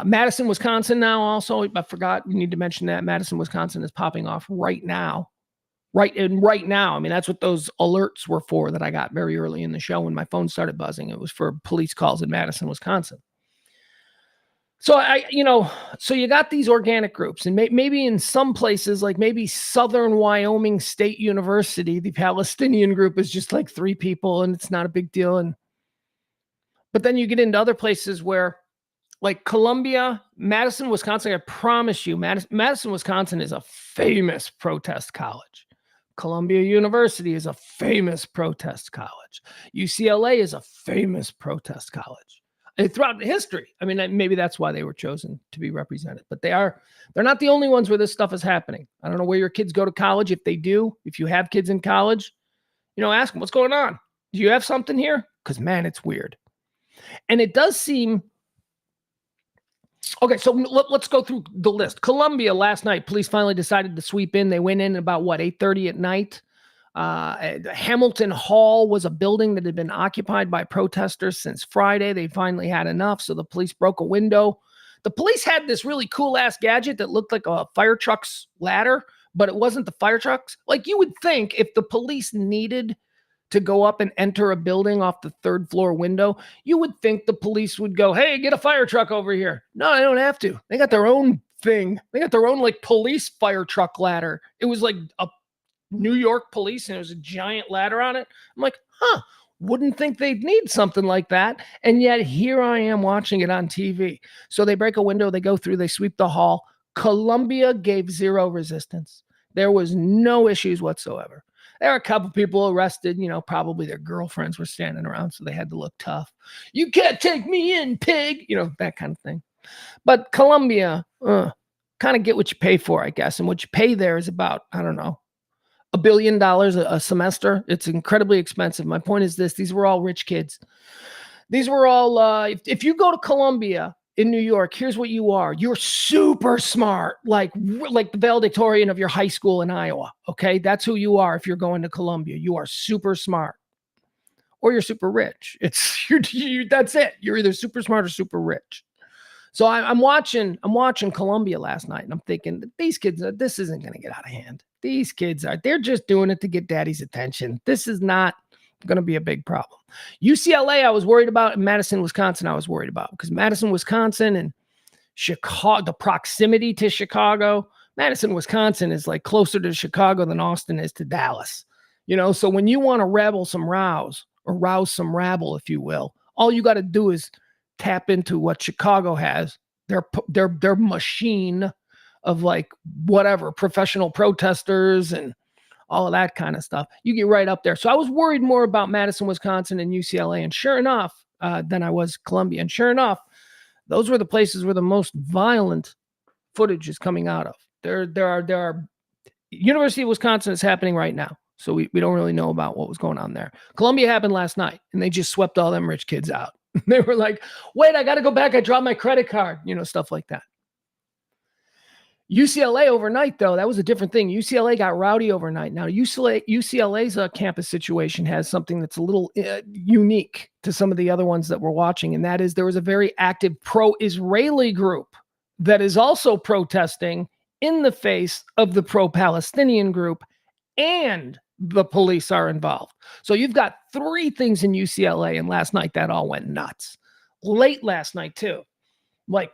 Madison, Wisconsin now also. I forgot, we need to mention that. Madison, Wisconsin is popping off right now. Right now. I mean, that's what those alerts were for that I got very early in the show when my phone started buzzing. It was for police calls in Madison, Wisconsin. So so you got these organic groups, and maybe in some places, like maybe Southern Wyoming State University, the Palestinian group is just like 3 people and it's not a big deal. But then you get into other places where, like Columbia, Madison, Wisconsin, I promise you, Madison, Wisconsin is a famous protest college. Columbia University is a famous protest college. UCLA is a famous protest college. And throughout history, I mean, maybe that's why they were chosen to be represented. But they're not the only ones where this stuff is happening. I don't know where your kids go to college. If they do, if you have kids in college, ask them, what's going on? Do you have something here? Because, man, it's weird. And it does seem... Okay, so let's go through the list. Columbia, last night, police finally decided to sweep in. They went in about, 8:30 at night. Hamilton Hall was a building that had been occupied by protesters since Friday. They finally had enough, so the police broke a window. The police had this really cool-ass gadget that looked like a fire truck's ladder, but it wasn't the fire trucks. Like you would think if the police needed to go up and enter a building off the third floor window, you would think the police would go, hey, get a fire truck over here. No, they don't have to. They got their own thing. They got their own like police fire truck ladder. It was like a New York police and it was a giant ladder on it. I'm like, wouldn't think they'd need something like that. And yet here I am watching it on TV. So they break a window, they go through, they sweep the hall. Columbia gave zero resistance. There was no issues whatsoever. There were a couple people arrested, probably their girlfriends were standing around, so they had to look tough. You can't take me in, pig, that kind of thing. But Columbia, kind of get what you pay for, I guess. And what you pay there is about, I don't know, $1 billion a semester. It's incredibly expensive. My point is this. These were all rich kids. These were all, if you go to Columbia in New York, here's what you are. You're super smart, like the valedictorian of your high school in Iowa. Okay. That's who you are. If you're going to Columbia, you are super smart or you're super rich. That's it. You're either super smart or super rich. So I'm watching Columbia last night and I'm thinking these kids, this isn't going to get out of hand. These kids they're just doing it to get daddy's attention. This is not going to be a big problem. UCLA, I was worried about. Madison, Wisconsin, I was worried about because Madison, Wisconsin and Chicago, the proximity to Chicago, Madison, Wisconsin is like closer to Chicago than Austin is to Dallas. So when you want to rouse some rabble, if you will, all you got to do is tap into what Chicago has, their machine of like whatever professional protesters and all of that kind of stuff. You get right up there. So I was worried more about Madison, Wisconsin and UCLA. And sure enough, than I was Columbia. And sure enough, those were the places where the most violent footage is coming out of. There are University of Wisconsin is happening right now. So we don't really know about what was going on there. Columbia happened last night and they just swept all them rich kids out. They were like, wait, I got to go back. I dropped my credit card, stuff like that. UCLA overnight, though, that was a different thing. UCLA got rowdy overnight. Now, UCLA's campus situation has something that's a little unique to some of the other ones that we're watching, and that is there was a very active pro-Israeli group that is also protesting in the face of the pro-Palestinian group, and the police are involved. So you've got three things in UCLA, and last night that all went nuts. Late last night, too,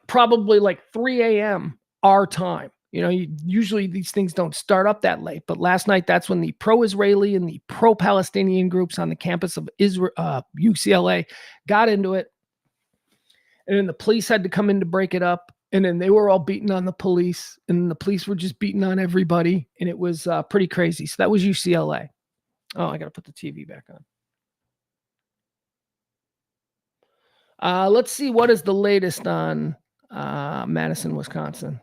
probably 3 a.m., our time. Usually these things don't start up that late, but last night that's when the pro-Israeli and the pro-Palestinian groups on the campus of UCLA got into it. And then the police had to come in to break it up. And then they were all beating on the police, and the police were just beating on everybody. And it was pretty crazy. So that was UCLA. Oh, I got to put the TV back on. Let's see what is the latest on Madison, Wisconsin.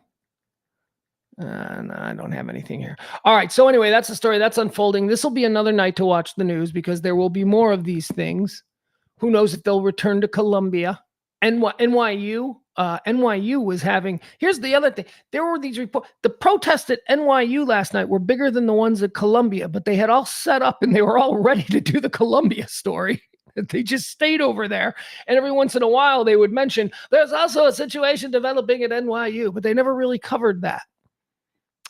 No, I don't have anything here. All right. So anyway, that's the story that's unfolding. This will be another night to watch the news because there will be more of these things. Who knows if they'll return to Columbia. NYU was having, here's the other thing. There were these reports. The protests at NYU last night were bigger than the ones at Columbia, but they had all set up and they were all ready to do the Columbia story. They just stayed over there. And every once in a while they would mention there's also a situation developing at NYU, but they never really covered that.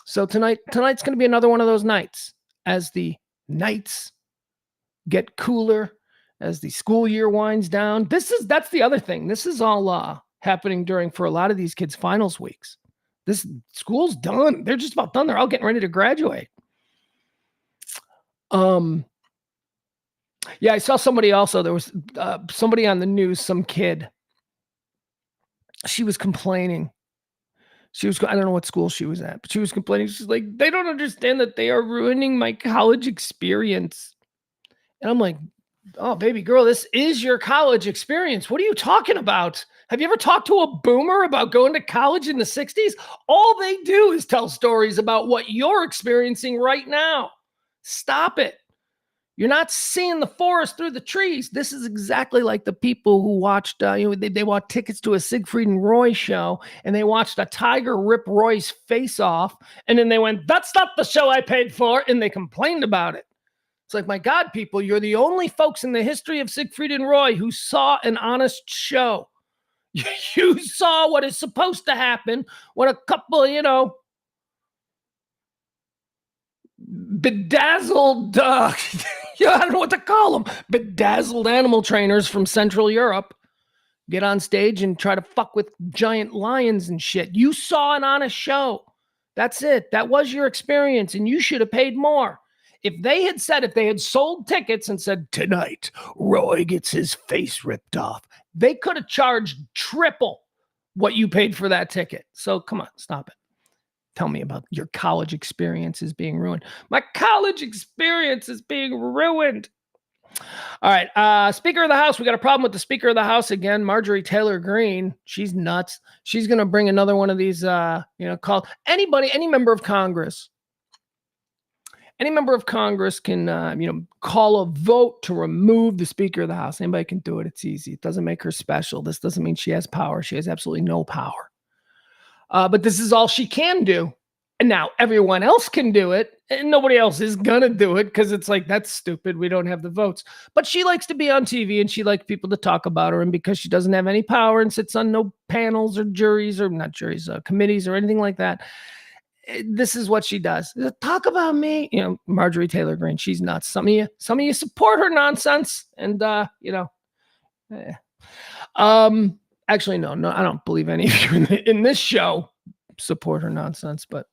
So tonight's going to be another one of those nights as the nights get cooler, as the school year winds down. That's the other thing. This is all happening for a lot of these kids' finals weeks. This school's done. They're just about done. They're all getting ready to graduate. Yeah, I saw somebody also. There was somebody on the news, some kid. She was complaining. I don't know what school she was at, but she was complaining. She's like, they don't understand that they are ruining my college experience. And I'm like, oh, baby girl, this is your college experience. What are you talking about? Have you ever talked to a boomer about going to college in the 60s? All they do is tell stories about what you're experiencing right now. Stop it. You're not seeing the forest through the trees. This is exactly like the people who watched, they bought tickets to a Siegfried and Roy show, and they watched a tiger rip Roy's face off, and then they went, that's not the show I paid for, and they complained about it. It's like, my God, people, you're the only folks in the history of Siegfried and Roy who saw an honest show. You saw what is supposed to happen when a couple, bedazzled, I don't know what to call them, bedazzled animal trainers from Central Europe get on stage and try to fuck with giant lions and shit. You saw it on a show. That's it. That was your experience, and you should have paid more. If they had sold tickets and said, tonight, Roy gets his face ripped off, they could have charged triple what you paid for that ticket. So come on, stop it. Tell me about your college experience is being ruined. My college experience is being ruined. All right. Speaker of the House. We got a problem with the Speaker of the House again. Marjorie Taylor Greene. She's nuts. She's going to bring another one of these, call any member of Congress. Any member of Congress can, call a vote to remove the Speaker of the House. Anybody can do it. It's easy. It doesn't make her special. This doesn't mean she has power. She has absolutely no power. But this is all she can do. And now everyone else can do it, and nobody else is going to do it because it's like, that's stupid. We don't have the votes. But she likes to be on TV, and she likes people to talk about her. And because she doesn't have any power and sits on no panels or committees or anything like that, this is what she does. Talk about me. Marjorie Taylor Greene, she's nuts. Some of you support her nonsense. And, actually, no, I don't believe any of you in this show support her nonsense. But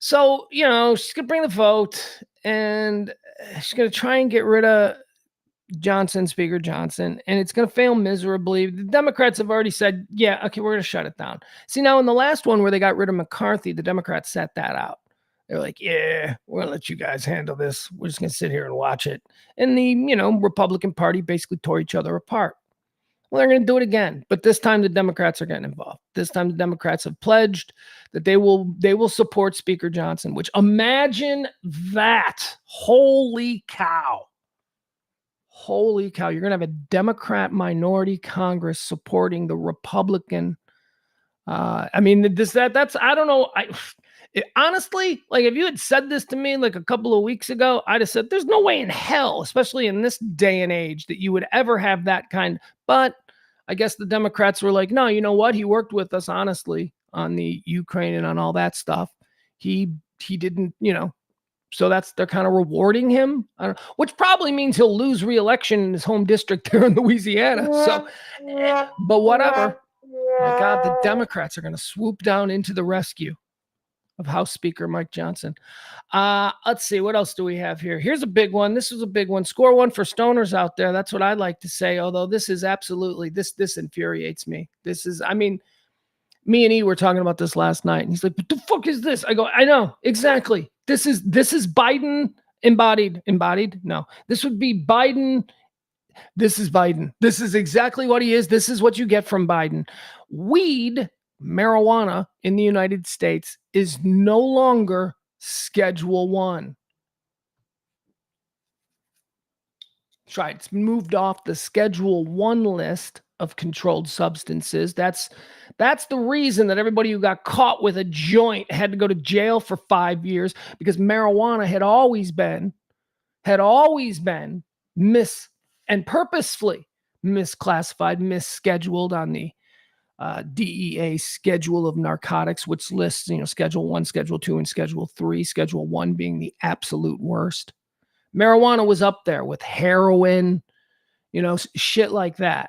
so, she's going to bring the vote, and she's going to try and get rid of Speaker Johnson, and it's going to fail miserably. The Democrats have already said, yeah, okay, we're going to shut it down. See, now in the last one where they got rid of McCarthy, the Democrats set that out. They're like, yeah, we're going to let you guys handle this. We're just going to sit here and watch it. And the, Republican Party basically tore each other apart. Well, they're going to do it again, but this time the Democrats are getting involved. This time the Democrats have pledged that they will support Speaker Johnson, which, imagine that. Holy cow. Holy cow. You're going to have a Democrat minority Congress supporting the Republican. I don't know. Honestly, like if you had said this to me like a couple of weeks ago, I'd have said, there's no way in hell, especially in this day and age, that you would ever have that kind. But I guess the Democrats were like, no, you know what? He worked with us, honestly, on the Ukraine and on all that stuff. He didn't, so they're kind of rewarding him, which probably means he'll lose re-election in his home district there in Louisiana. So, but whatever. My God, the Democrats are going to swoop down into the rescue of House Speaker Mike Johnson. Let's see. What else do we have here? Here's a big one. This is a big one. Score one for stoners out there. That's what I like to say. Although this is absolutely, this infuriates me. Me and E were talking about this last night, and he's like, "What the fuck is this?" I go, "I know exactly. This is Biden embodied. No, this would be Biden. This is Biden. This is exactly what he is. This is what you get from Biden. Weed, marijuana in the United States is no longer Schedule 1. That's right. It's moved off the Schedule 1 list of controlled substances. That's the reason that everybody who got caught with a joint had to go to jail for 5 years, because marijuana had always been and purposefully misclassified, misscheduled on the DEA schedule of narcotics, which lists, Schedule 1, Schedule 2, and Schedule 3, Schedule 1 being the absolute worst. Marijuana was up there with heroin, shit like that.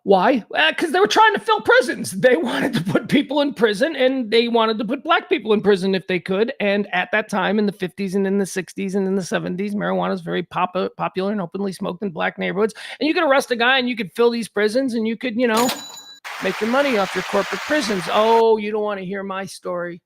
Why? Because they were trying to fill prisons. They wanted to put people in prison, and they wanted to put black people in prison if they could. And at that time, in the 50s and in the 60s and in the 70s, marijuana was very popular and openly smoked in black neighborhoods. And you could arrest a guy, and you could fill these prisons, and you could, make your money off your corporate prisons. Oh, you don't want to hear my story.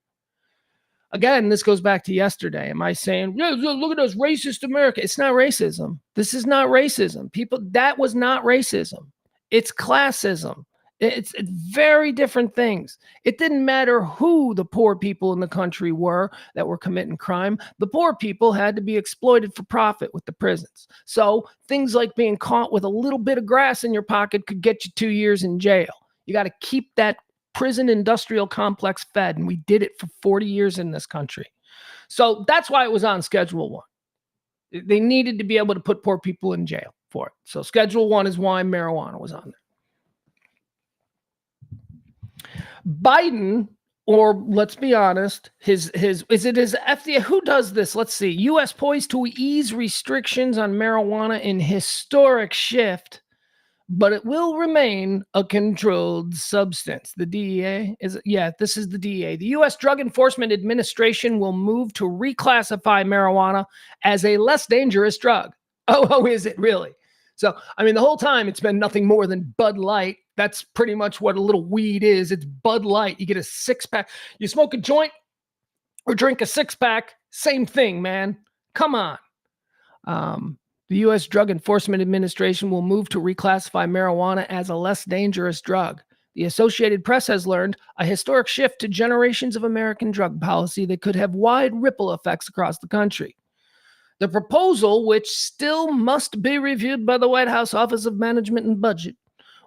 Again, this goes back to yesterday. Am I saying, yeah, look at us, racist America? It's not racism. This is not racism. That was not racism. It's classism. It's very different things. It didn't matter who the poor people in the country were that were committing crime. The poor people had to be exploited for profit with the prisons. So things like being caught with a little bit of grass in your pocket could get you 2 years in jail. You got to keep that prison industrial complex fed, and we did it for 40 years in this country. So that's why it was on Schedule 1. They needed to be able to put poor people in jail for it. So Schedule 1 is why marijuana was on there. Biden or let's be honest, is it his FDA? Who does this? Let's see. U.S. poised to ease restrictions on marijuana in historic shift, but it will remain a controlled substance. The DEA this is the DEA. The U.S. Drug Enforcement Administration will move to reclassify marijuana as a less dangerous drug. Oh, is it really? So, I mean, the whole time it's been nothing more than Bud Light. That's pretty much what a little weed is. It's Bud Light. You get a 6-pack. You smoke a joint or drink a 6-pack. Same thing, man. Come on. The U.S. Drug Enforcement Administration will move to reclassify marijuana as a less dangerous drug. The Associated Press has learned a historic shift to generations of American drug policy that could have wide ripple effects across the country. The proposal, which still must be reviewed by the White House Office of Management and Budget,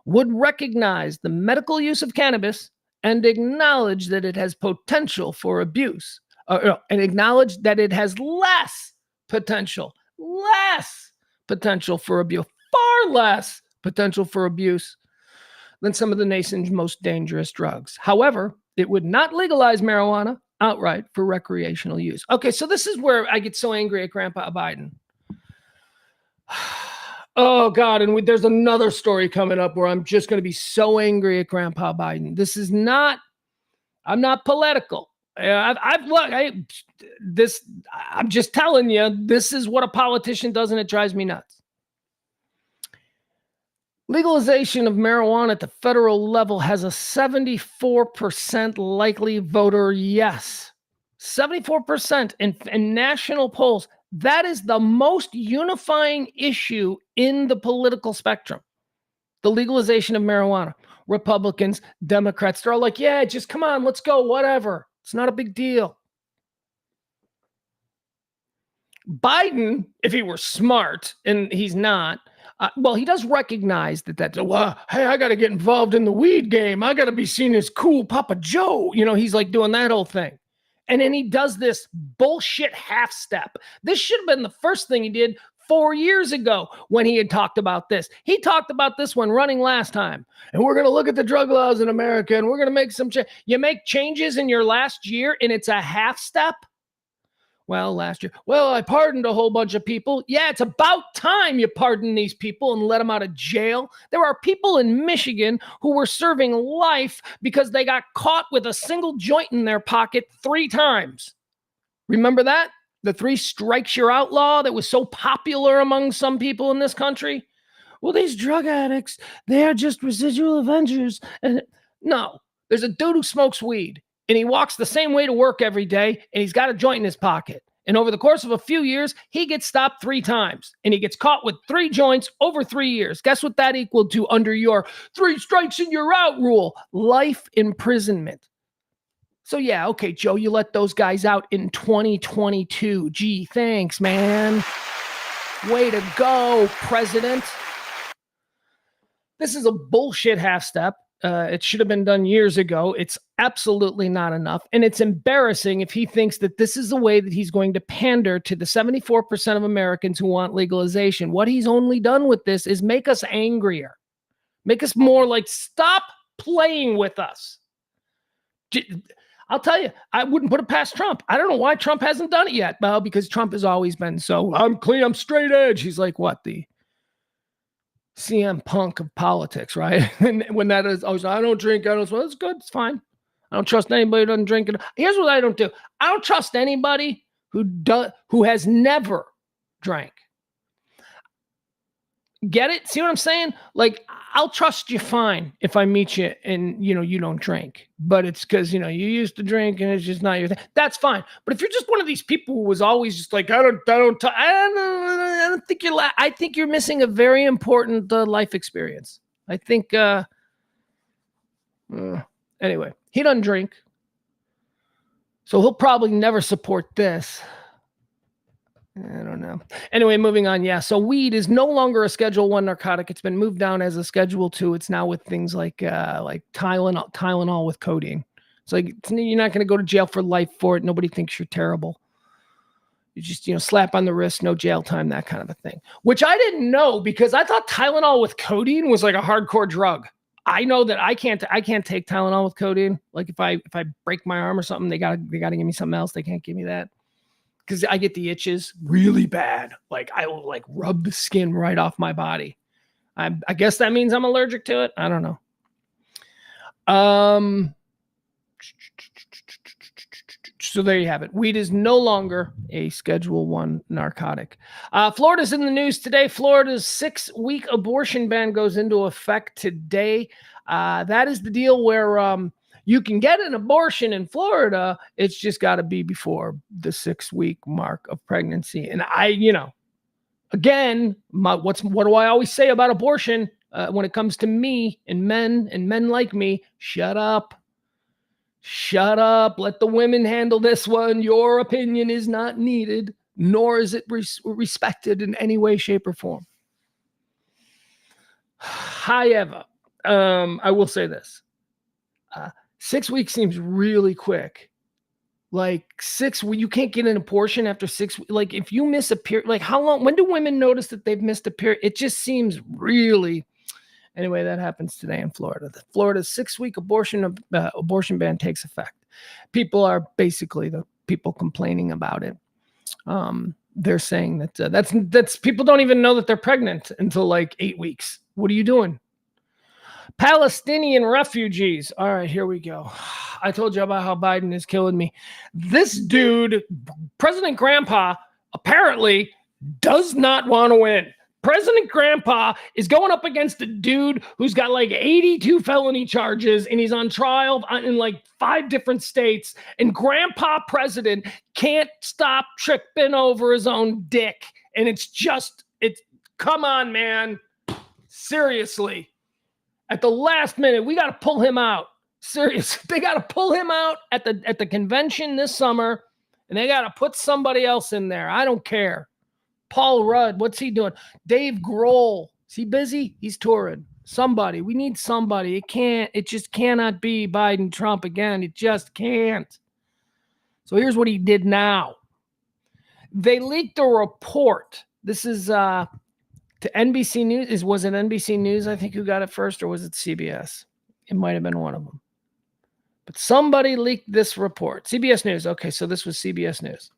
would recognize the medical use of cannabis and acknowledge that it has potential for abuse, and acknowledge that it has less potential for abuse, far less potential for abuse than some of the nation's most dangerous drugs. However, it would not legalize marijuana outright for recreational use. Okay, so this is where I get so angry at Grandpa Biden. Oh, God, and there's another story coming up where I'm just going to be so angry at Grandpa Biden. I'm not political. I'm just telling you, this is what a politician does, and it drives me nuts. Legalization of marijuana at the federal level has a 74% likely voter yes. 74% in national polls. That is the most unifying issue in the political spectrum. The legalization of marijuana. Republicans, Democrats, they're all like, yeah, just come on, let's go, whatever. It's not a big deal. Biden, if he were smart, and he's not, he does recognize that, hey, I got to get involved in the weed game. I got to be seen as cool Papa Joe. He's like doing that whole thing. And then he does this bullshit half step. This should have been the first thing he did 4 years ago when he had talked about this. He talked about this when running last time. And we're going to look at the drug laws in America and we're going to make some change. You make changes in your last year and it's a half step? Well, last year, I pardoned a whole bunch of people. Yeah, it's about time you pardon these people and let them out of jail. There are people in Michigan who were serving life because they got caught with a single joint in their pocket 3 times. Remember that? The 3 strikes you're out law that was so popular among some people in this country? Well, these drug addicts, they are just residual avengers. And no, there's a dude who smokes weed. And he walks the same way to work every day, and he's got a joint in his pocket. And over the course of a few years, he gets stopped 3 times, and he gets caught with 3 joints over 3 years. Guess what that equaled to under your 3 strikes and you're out rule? Life imprisonment. So yeah, okay, Joe, you let those guys out in 2022. Gee, thanks, man. Way to go, President. This is a bullshit half step. It should have been done years ago. It's absolutely not enough. And it's embarrassing if he thinks that this is the way that he's going to pander to the 74% of Americans who want legalization. What he's only done with this is make us angrier. Make us more like, stop playing with us. I'll tell you, I wouldn't put it past Trump. I don't know why Trump hasn't done it yet. Well, because Trump has always been so, I'm clean, I'm straight edge. He's like, what, the CM Punk of politics, right? And when that is, I don't drink, I don't smoke. It's good, it's fine. I don't trust anybody who doesn't drink it. Here's what I don't do. I don't trust anybody who has never drank. Get it? See what I'm saying? Like, I'll trust you fine if I meet you and, you don't drink. But it's because, you used to drink and it's just not your thing. That's fine. But if you're just one of these people who was always just like, I don't think I think you're missing a very important life experience. I think, anyway, he doesn't drink. So he'll probably never support this. I don't know. Anyway, moving on. Yeah. So weed is no longer a Schedule 1 narcotic. It's been moved down as a Schedule 2. It's now with things like Tylenol with codeine. It's like, you're not going to go to jail for life for it. Nobody thinks you're terrible. You just, slap on the wrist, no jail time, that kind of a thing, which I didn't know because I thought Tylenol with codeine was like a hardcore drug. I know that I can't take Tylenol with codeine. Like if I break my arm or something, they gotta give me something else. They can't give me that because I get the itches really bad. Like I will like rub the skin right off my body. I guess that means I'm allergic to it. I don't know. So there you have it. Weed is no longer a Schedule 1 narcotic. Florida's in the news today. Florida's 6-week abortion ban goes into effect today. That is the deal where you can get an abortion in Florida. It's just got to be before the 6-week mark of pregnancy. And again, what do I always say about abortion when it comes to me and men like me? Shut up. Shut up. Let the women handle this one. Your opinion is not needed, nor is it respected in any way, shape, or form. However, I will say this. 6 weeks seems really quick. Like you can't get an abortion after 6 weeks. Like if you miss a period, like how long, when do women notice that they've missed a period? It just seems really... Anyway, that happens today in Florida. Florida's 6-week abortion ban takes effect. People are basically the people complaining about it. They're saying that that's people don't even know that they're pregnant until like 8 weeks. What are you doing? Palestinian refugees. All right, here we go. I told you about how Biden is killing me. This dude, President Grandpa, apparently does not want to win. President Grandpa is going up against a dude who's got like 82 felony charges and he's on trial in like 5 different states. And Grandpa President can't stop tripping over his own dick. And it's come on, man. Seriously. At the last minute, we got to pull him out. Seriously. They got to pull him out at the convention this summer and they got to put somebody else in there. I don't care. Paul Rudd, what's he doing? Dave Grohl, is he busy? He's touring. Somebody, we need somebody. It just cannot be Biden, Trump again. It just can't. So here's what he did now. They leaked a report. This is to NBC News. Was it NBC News, I think, who got it first, or was it CBS? It might have been one of them. But somebody leaked this report. CBS News. Okay, so this was CBS News.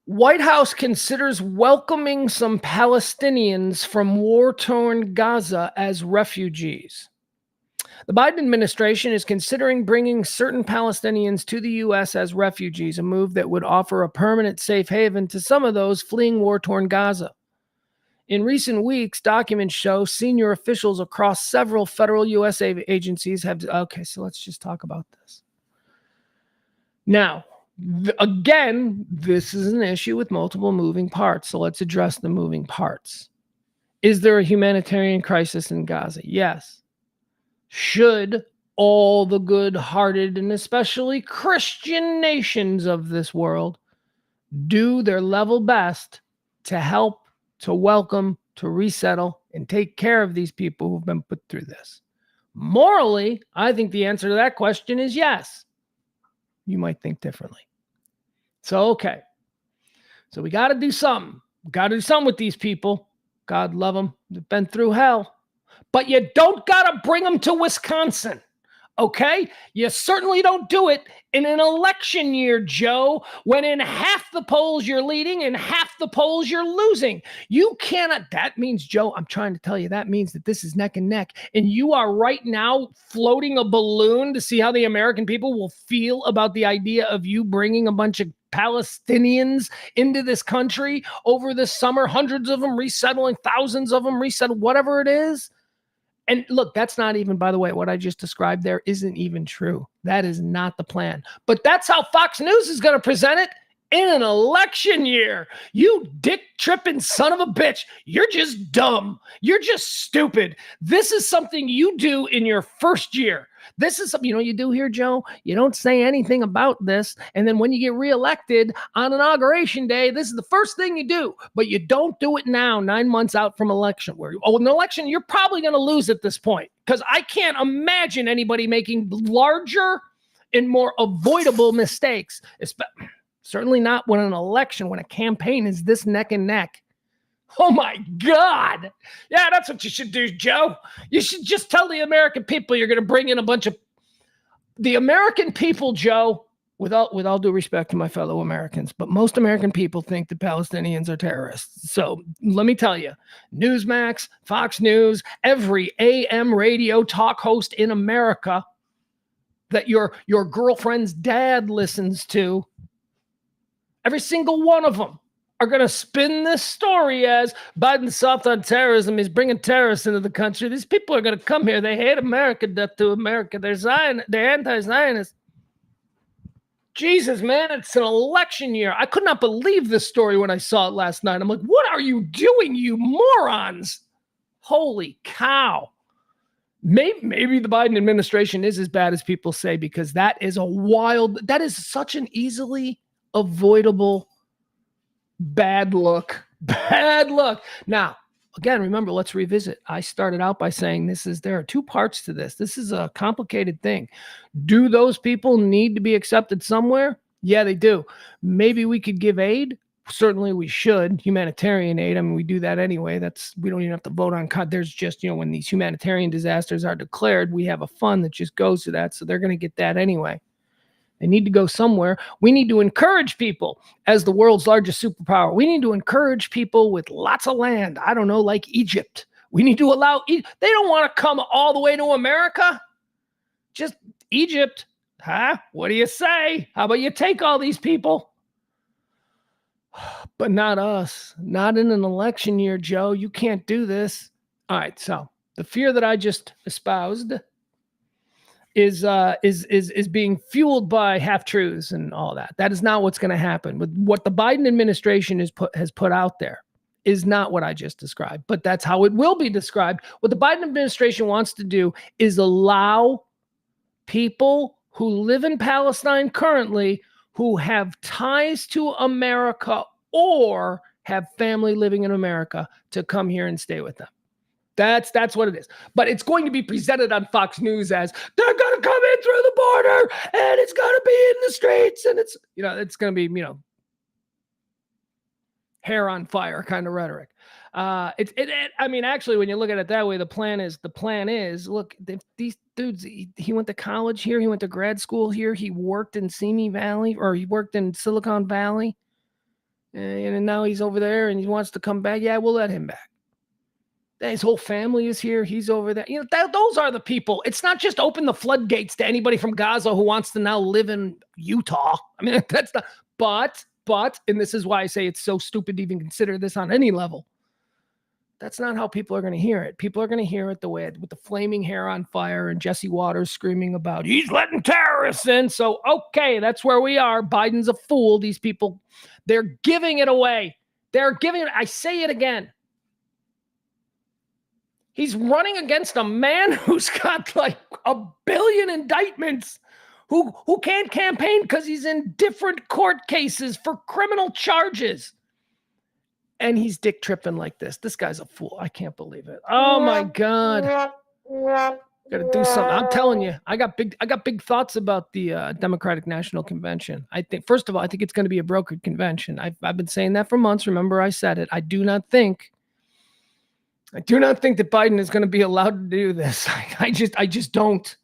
White House considers welcoming some Palestinians from war-torn Gaza as refugees. The Biden administration is considering bringing certain Palestinians to the U.S. as refugees, a move that would offer a permanent safe haven to some of those fleeing war-torn Gaza. In recent weeks, documents show senior officials across several federal U.S. agencies have... Okay, so let's just talk about this. Now, again, this is an issue with multiple moving parts, so let's address the moving parts. Is there a humanitarian crisis in Gaza? Yes. Should all the good-hearted and especially Christian nations of this world do their level best to help, to welcome, to resettle, and take care of these people who've been put through this? Morally, I think the answer to that question is yes. You might think differently. So, okay. So we got to do something. We got to do something with these people. God love them. They've been through hell. But you don't got to bring them to Wisconsin. Okay? You certainly don't do it in an election year, Joe, when in half the polls you're leading and half the polls you're losing. You cannot. That means, Joe, I'm trying to tell you, that means that this is neck and neck. And you are right now floating a balloon to see how the American people will feel about the idea of you bringing a bunch of Palestinians into this country over this summer, hundreds of them resettling, thousands of them resettled, whatever it is. And look, that's not even, by the way, what I just described there isn't even true. That is not the plan. But that's how Fox News is going to present it in an election year. You dick-tripping son of a bitch. You're just dumb. You're just stupid. This is something you do in your first year. This is something, you do here, Joe. You don't say anything about this. And then when you get reelected on Inauguration Day, this is the first thing you do. But you don't do it now, 9 months out from election. An election, you're probably going to lose at this point. Because I can't imagine anybody making larger and more avoidable mistakes. Certainly not when an election, when a campaign is this neck and neck. Oh my God. Yeah, that's what you should do, Joe. You should just tell the American people you're going to bring in a bunch of the American people, Joe, with all due respect to my fellow Americans, but most American people think the Palestinians are terrorists. So let me tell you, Newsmax, Fox News, every AM radio talk host in America that your girlfriend's dad listens to, every single one of them are going to spin this story as Biden's soft on terrorism. He's bringing terrorists into the country. These people are going to come here. They hate America, death to America. They're anti-Zionist. Jesus, man, it's an election year. I could not believe this story when I saw it last night. I'm like, what are you doing, you morons? Holy cow. Maybe the Biden administration is as bad as people say, because that is such an easily avoidable bad look. Now, again, remember, let's revisit. I started out by saying there are two parts to this. This is a complicated thing. Do those people need to be accepted somewhere? Yeah, they do. Maybe we could give aid. Certainly we should. Humanitarian aid. I mean, we do that anyway. We don't even have to vote on. There's just, when these humanitarian disasters are declared, we have a fund that just goes to that. So they're going to get that anyway. They need to go somewhere. We need to encourage people as the world's largest superpower. We need to encourage people with lots of land. I don't know, like Egypt. We need to allow, they don't want to come all the way to America. Just Egypt. Huh? What do you say? How about you take all these people? But not us. Not in an election year, Joe. You can't do this. All right. So the fear that I just espoused is being fueled by half-truths and all that. That is not what's going to happen. With what the Biden administration has put out there is not what I just described, but that's how it will be described. What the Biden administration wants to do is allow people who live in Palestine currently, who have ties to America or have family living in America, to come here and stay with them. That's what it is. But it's going to be presented on Fox News as they're going to come in through the border and it's going to be in the streets, and it's going to be, hair on fire kind of rhetoric. I mean, actually, when you look at it that way, the plan is, look, these dudes, he went to college here. He went to grad school here. He worked in Simi Valley, or he worked in Silicon Valley. And now he's over there and he wants to come back. Yeah, we'll let him back. His whole family is here. He's over there. Those are the people. It's not just open the floodgates to anybody from Gaza who wants to now live in Utah. I mean, that's not, but, and this is why I say it's so stupid to even consider this on any level. That's not how people are going to hear it. People are going to hear it the way with the flaming hair on fire and Jesse Waters screaming about, he's letting terrorists in. So, okay, that's where we are. Biden's a fool. These people, they're giving it away. I say it again. He's running against a man who's got like 1 billion indictments, who can't campaign because he's in different court cases for criminal charges. And he's dick tripping like this. This guy's a fool. I can't believe it. Oh my God. Got to do something. I'm telling you, I got big thoughts about the Democratic National Convention. I think, first of all, I think it's going to be a brokered convention. I've been saying that for months. Remember, I said it. I do not think that Biden is going to be allowed to do this. I just don't.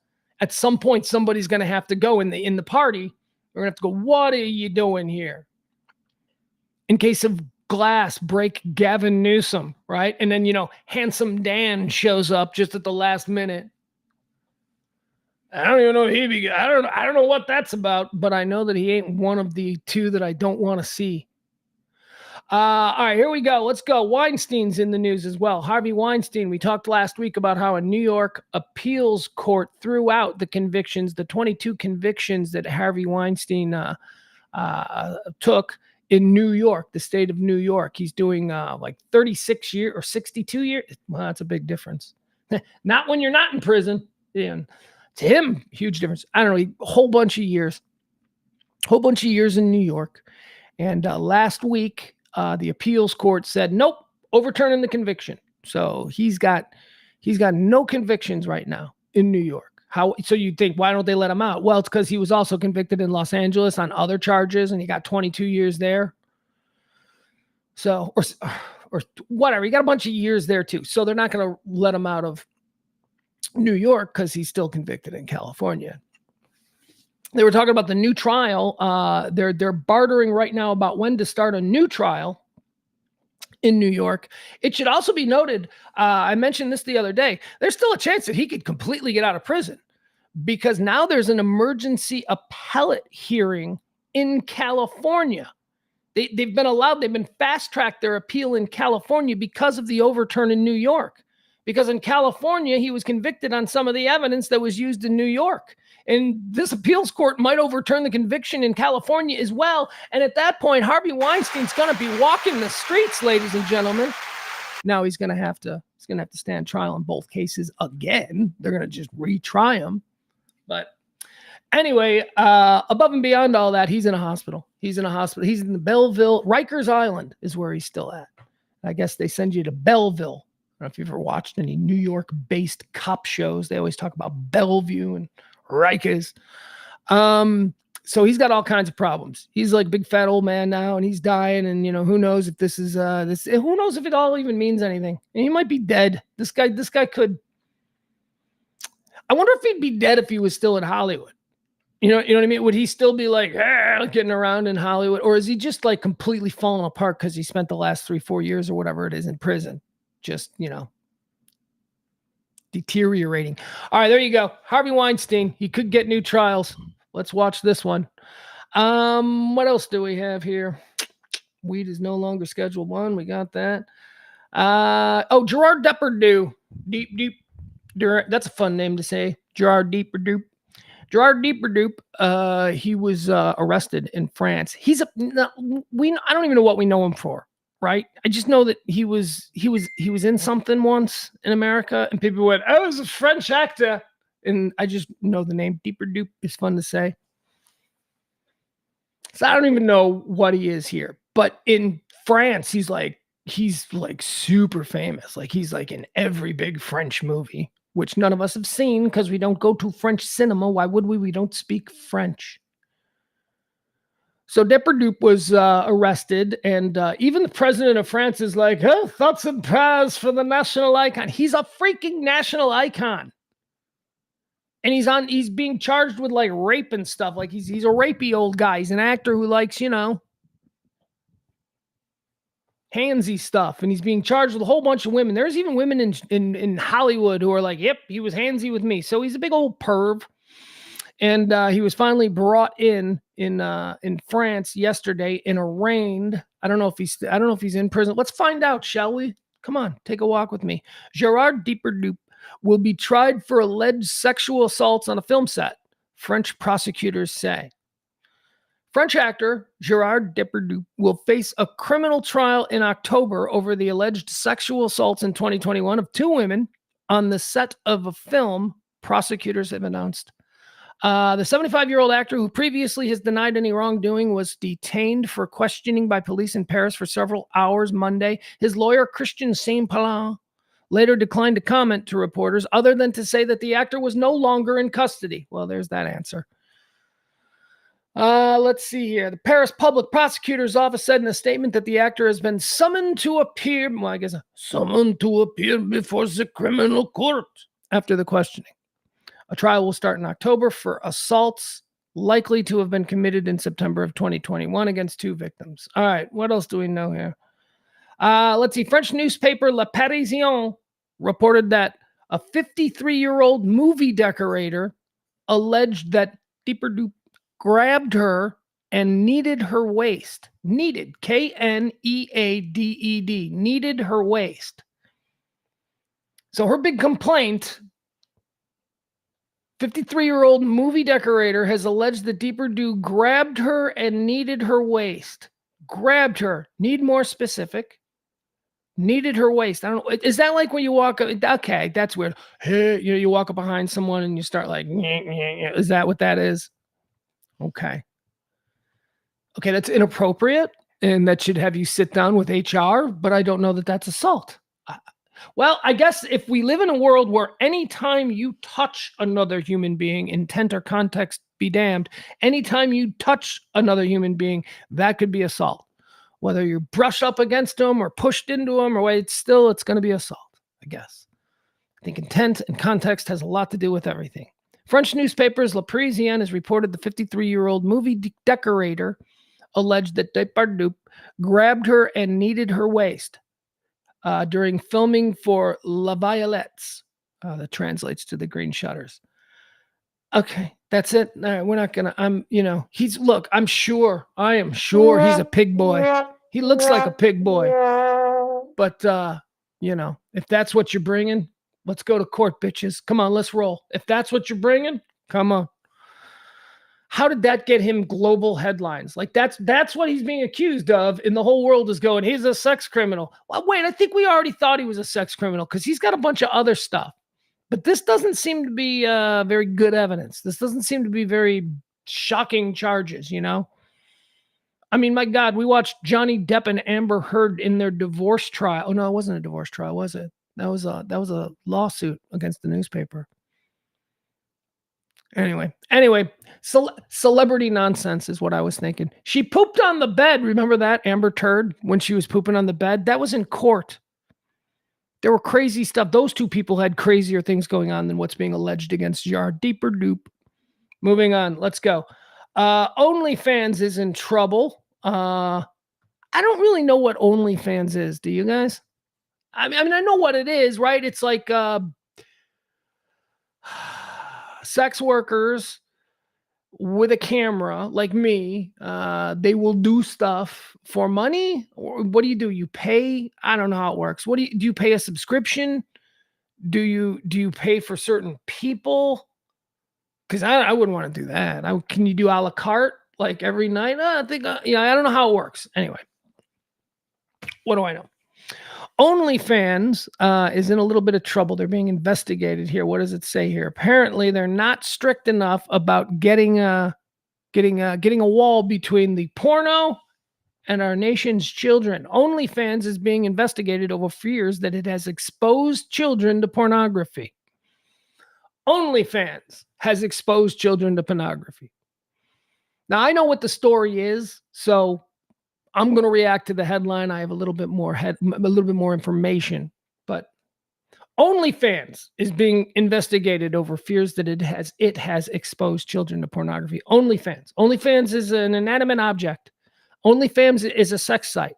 At some point, somebody's going to have to go in the party. We're going to have to go, what are you doing here? In case of glass, break Gavin Newsom, right? And then, Handsome Dan shows up just at the last minute. I don't even know I don't know what that's about, but I know that he ain't one of the two that I don't want to see. All right, here we go. Let's go. Weinstein's in the news as well. Harvey Weinstein. We talked last week about how a New York appeals court threw out the 22 convictions that Harvey Weinstein took in New York, the state of New York. He's doing like 36 years or 62 years. Well, that's a big difference. Not when you're not in prison. Yeah. To him, huge difference. I don't know, a whole bunch of years in New York. And last week, the appeals court said, nope, overturning the conviction. So he's got no convictions right now in New York. So you think, why don't they let him out? Well, it's because he was also convicted in Los Angeles on other charges, and he got 22 years there. So, or whatever. He got a bunch of years there too. So they're not going to let him out of New York because he's still convicted in California. They were talking about the new trial. They're bartering right now about when to start a new trial in New York. It should also be noted, I mentioned this the other day, there's still a chance that he could completely get out of prison because now there's an emergency appellate hearing in California. They've been fast-tracked their appeal in California because of the overturn in New York. Because in California, he was convicted on some of the evidence that was used in New York. And this appeals court might overturn the conviction in California as well. And at that point, Harvey Weinstein's going to be walking the streets, ladies and gentlemen. Now he's going to have to stand trial in both cases again. They're going to just retry him. But anyway, above and beyond all that, he's in a hospital. He's in the Belleville. Rikers Island is where he's still at. I guess they send you to Belleville. I don't know if you've ever watched any New York-based cop shows. They always talk about Bellevue and Rikers. So he's got all kinds of problems. He's like a big fat old man now, and he's dying. And who knows if this is this? Who knows if it all even means anything? And he might be dead. This guy could. I wonder if he'd be dead if he was still in Hollywood. You know what I mean? Would he still be like getting around in Hollywood, or is he just like completely falling apart because he spent the last 3-4 years or whatever it is in prison? Just, deteriorating. All right, there you go. Harvey Weinstein. He could get new trials. Let's watch this one. What else do we have here? Weed is no longer Schedule 1. We got that. Gerard Depardieu. Deep. That's a fun name to say. Gerard Depardieu. Gerard Depardieu. He was arrested in France. I don't even know what we know him for. Right. I just know that he was in something once in America, and people went, "Oh, he's a French actor," and I just know the name. Depardieu is fun to say. So I don't even know what he is here, but in France, he's like super famous. Like he's like in every big French movie, which none of us have seen because we don't go to French cinema. Why would we? We don't speak French. So Depardieu was arrested, and even the president of France is like, thoughts and prayers for the national icon. He's a freaking national icon. And he's being charged with like rape and stuff. Like he's a rapey old guy. He's an actor who likes, handsy stuff. And he's being charged with a whole bunch of women. There's even women in Hollywood who are like, yep, he was handsy with me. So he's a big old perv. And he was finally brought in France yesterday and arraigned. I don't know if he's in prison. Let's find out, shall we? Come on, take a walk with me. Gerard Depardieu will be tried for alleged sexual assaults on a film set, French prosecutors say. French actor Gerard Depardieu will face a criminal trial in October over the alleged sexual assaults in 2021 of 2 women on the set of a film, prosecutors have announced. The 75-year-old actor, who previously has denied any wrongdoing, was detained for questioning by police in Paris for several hours Monday. His lawyer, Christian Saint-Palan, later declined to comment to reporters, other than to say that the actor was no longer in custody. Well, there's that answer. Let's see here. The Paris Public Prosecutor's Office said in a statement that the actor has been summoned to appear before the criminal court after the questioning. A trial will start in October for assaults likely to have been committed in September of 2021 against 2 victims. All right, what else do we know here? Let's see. French newspaper Le Parisien reported that a 53-year-old movie decorator alleged that Depardieu grabbed her and kneaded her waist. Kneaded, Kneaded, kneaded her waist. So her big complaint, 53-year-old movie decorator has alleged that Depardieu grabbed her and kneaded her waist. Grabbed her. Need more specific. Kneaded her waist. I don't know. Is that like when you walk up? Okay, that's weird. Hey, you walk up behind someone and you start like, is that what that is? Okay. Okay, that's inappropriate, and that should have you sit down with HR, but I don't know that that's assault. Well, I guess if we live in a world where anytime you touch another human being, intent or context be damned, anytime you touch another human being, that could be assault. Whether you brush up against them or pushed into them or what, it's going to be assault, I guess. I think intent and context has a lot to do with everything. French newspapers, Le Parisien has reported the 53-year-old movie decorator alleged that Depardieu grabbed her and kneaded her waist during filming for La Violettes. That translates to the Green Shutters. Okay, that's it. All right, we're not gonna. I am sure he's a pig boy. He looks like a pig boy. But if that's what you're bringing, let's go to court, bitches. Come on, let's roll. If that's what you're bringing, come on. How did that get him global headlines? Like that's what he's being accused of, and the whole world is going, he's a sex criminal. Well, wait, I think we already thought he was a sex criminal because he's got a bunch of other stuff. But this doesn't seem to be very good evidence. This doesn't seem to be very shocking charges, I mean, my God, we watched Johnny Depp and Amber Heard in their divorce trial. Oh, no, it wasn't a divorce trial, was it? That was a lawsuit against the newspaper. Anyway, celebrity nonsense is what I was thinking. She pooped on the bed. Remember that, Amber Turd, when she was pooping on the bed? That was in court. There were crazy stuff. Those two people had crazier things going on than what's being alleged against Jar. Deeper dupe. Moving on. Let's go. OnlyFans is in trouble. I don't really know what OnlyFans is. Do you guys? I mean, I know what it is, right? It's like sex workers with a camera, like me. They will do stuff for money. Or what do? You pay? I don't know how it works. Do you pay a subscription? Do you pay for certain people? Because I wouldn't want to do that. Can you do a la carte like every night? I think I don't know how it works. Anyway, what do I know? OnlyFans is in a little bit of trouble. They're being investigated here. What does it say here? Apparently, they're not strict enough about getting a wall between the porno and our nation's children. OnlyFans is being investigated over fears that it has exposed children to pornography. OnlyFans has exposed children to pornography. Now, I know what the story is, so I'm going to react to the headline. I have a little bit more information, but OnlyFans is being investigated over fears that it has exposed children to pornography. OnlyFans is an inanimate object. OnlyFans is a sex site.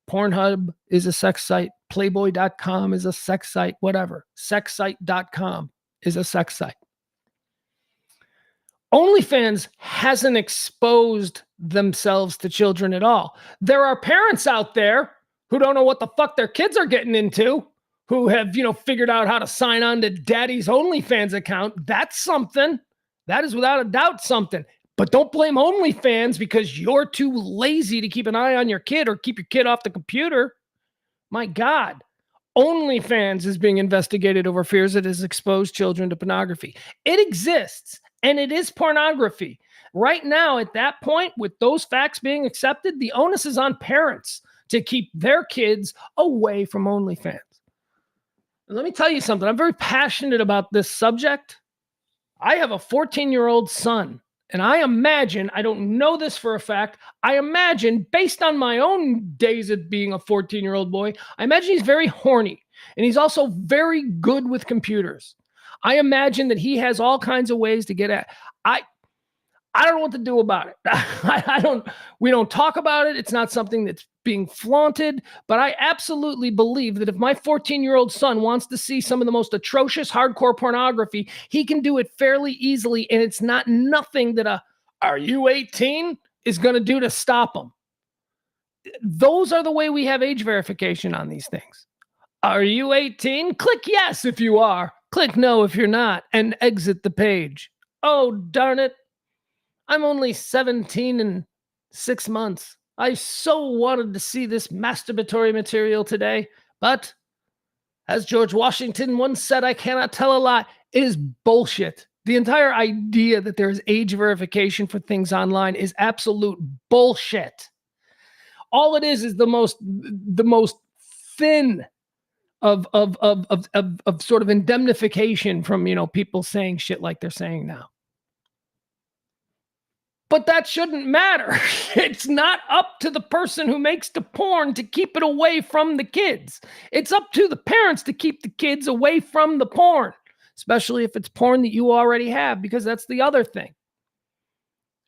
Pornhub is a sex site. Playboy.com is a sex site. Whatever. Sexsite.com is a sex site. OnlyFans hasn't exposed themselves to children at all. There are parents out there who don't know what the fuck their kids are getting into, who have, figured out how to sign on to daddy's OnlyFans account. That's something. That is without a doubt something. But don't blame OnlyFans because you're too lazy to keep an eye on your kid or keep your kid off the computer. My God. OnlyFans is being investigated over fears it has exposed children to pornography. It exists, and it is pornography. Right now, at that point, with those facts being accepted, the onus is on parents to keep their kids away from OnlyFans. And let me tell you something. I'm very passionate about this subject. I have a 14-year-old son. And I imagine, I don't know this for a fact, I imagine, based on my own days of being a 14-year-old boy, I imagine he's very horny. And he's also very good with computers. I imagine that he has all kinds of ways to get at. I don't know what to do about it. We don't talk about it. It's not something that's being flaunted, but I absolutely believe that if my 14-year-old son wants to see some of the most atrocious hardcore pornography, he can do it fairly easily. And it's not nothing that are you 18 is going to do to stop him. Those are the way we have age verification on these things. Are you 18? Click yes if you are. Click no if you're not, and exit the page. Oh, darn it. I'm only 17 and 6 months. I so wanted to see this masturbatory material today, but as George Washington once said, I cannot tell a lie. It is bullshit. The entire idea that there is age verification for things online is absolute bullshit. All it is the most thin of sort of indemnification from, people saying shit like they're saying now. But that shouldn't matter. It's not up to the person who makes the porn to keep it away from the kids. It's up to the parents to keep the kids away from the porn, especially if it's porn that you already have, because that's the other thing.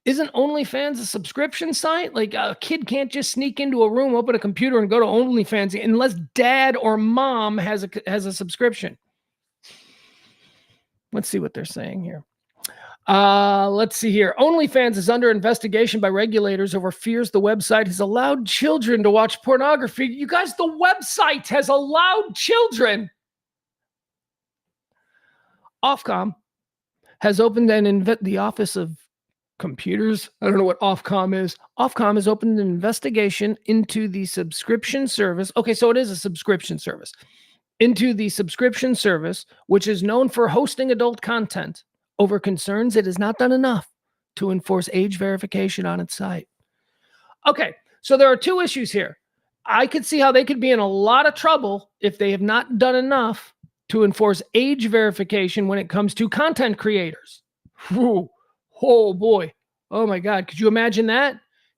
Isn't OnlyFans a subscription site? Like a kid can't just sneak into a room, open a computer, and go to OnlyFans unless dad or mom has a subscription. Let's see what they're saying here. Let's see here. OnlyFans is under investigation by regulators over fears the website has allowed children to watch pornography. You guys, the website has allowed children. Ofcom has opened the Office of Computers. I don't know what Ofcom is. Ofcom has opened an investigation into the subscription service. Okay, so it is a subscription service. Into the subscription service, which is known for hosting adult content, over concerns it has not done enough to enforce age verification on its site. Okay, so there are two issues here. I could see how they could be in a lot of trouble if they have not done enough to enforce age verification when it comes to content creators. Whew. Oh boy. Oh my God. Could you imagine that?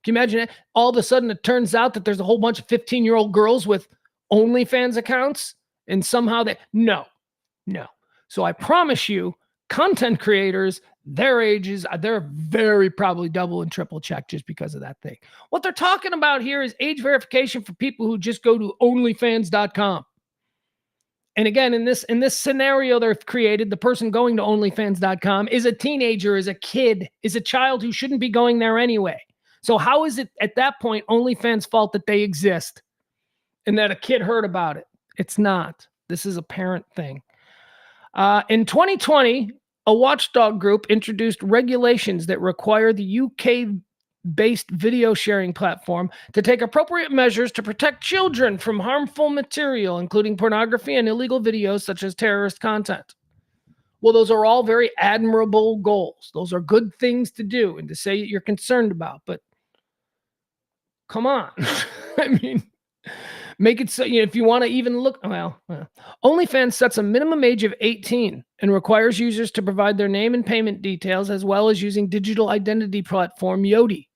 Can you imagine that? All of a sudden it turns out that there's a whole bunch of 15-year-old girls with OnlyFans accounts and somehow no. So I promise you, content creators, their ages, they're very probably double and triple checked just because of that thing. What they're talking about here is age verification for people who just go to onlyfans.com. And again, in this scenario they've created, the person going to onlyfans.com is a teenager, is a kid, is a child who shouldn't be going there anyway. So how is it at that point OnlyFans' fault that they exist and that a kid heard about it? It's not. This is a parent thing. In 2020, a watchdog group introduced regulations that require the UK-based video sharing platform to take appropriate measures to protect children from harmful material, including pornography and illegal videos such as terrorist content. Well, those are all very admirable goals. Those are good things to do and to say you're concerned about, but come on. I mean, make it so, if you want to even look, OnlyFans sets a minimum age of 18 and requires users to provide their name and payment details, as well as using digital identity platform Yoti.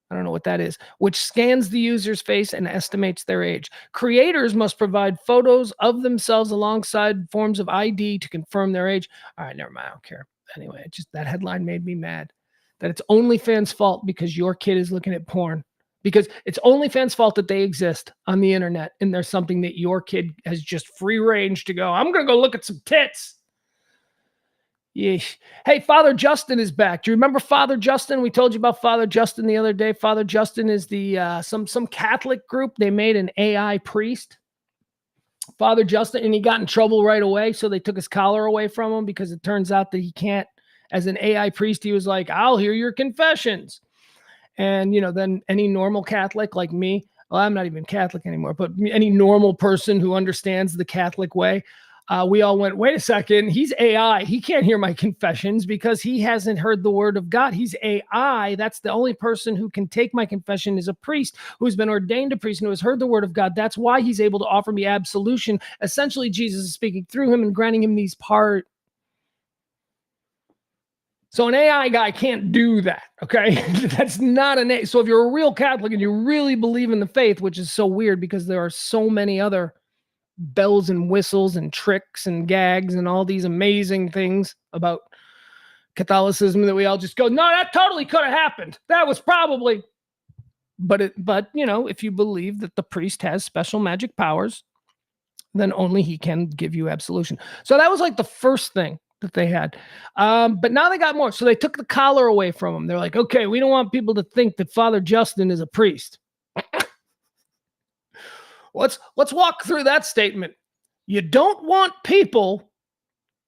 I don't know what that is, which scans the user's face and estimates their age. Creators must provide photos of themselves alongside forms of ID to confirm their age. All right, never mind. I don't care. Anyway, that headline made me mad that it's OnlyFans' fault because your kid is looking at porn. Because it's OnlyFans' fault that they exist on the internet, and there's something that your kid has just free range to go, I'm going to go look at some tits. Yeesh. Hey, Father Justin is back. Do you remember Father Justin? We told you about Father Justin the other day. Father Justin is the some Catholic group. They made an AI priest. Father Justin, and he got in trouble right away, so they took his collar away from him because it turns out that he can't, as an AI priest, he was like, I'll hear your confessions. And, then any normal Catholic like me, well, I'm not even Catholic anymore, but any normal person who understands the Catholic way, we all went, wait a second, he's AI. He can't hear my confessions because he hasn't heard the word of God. He's AI. That's the only person who can take my confession is a priest who's been ordained a priest and who has heard the word of God. That's why he's able to offer me absolution. Essentially, Jesus is speaking through him and granting him these parts. So an AI guy can't do that, okay? That's not an AI. So if you're a real Catholic and you really believe in the faith, which is so weird because there are so many other bells and whistles and tricks and gags and all these amazing things about Catholicism that we all just go, no, that totally could have happened. That was probably, but if you believe that the priest has special magic powers, then only he can give you absolution. So that was like the first thing that they had. But now they got more. So they took the collar away from him. They're like, okay, we don't want people to think that Father Justin is a priest. Let's walk through that statement. You don't want people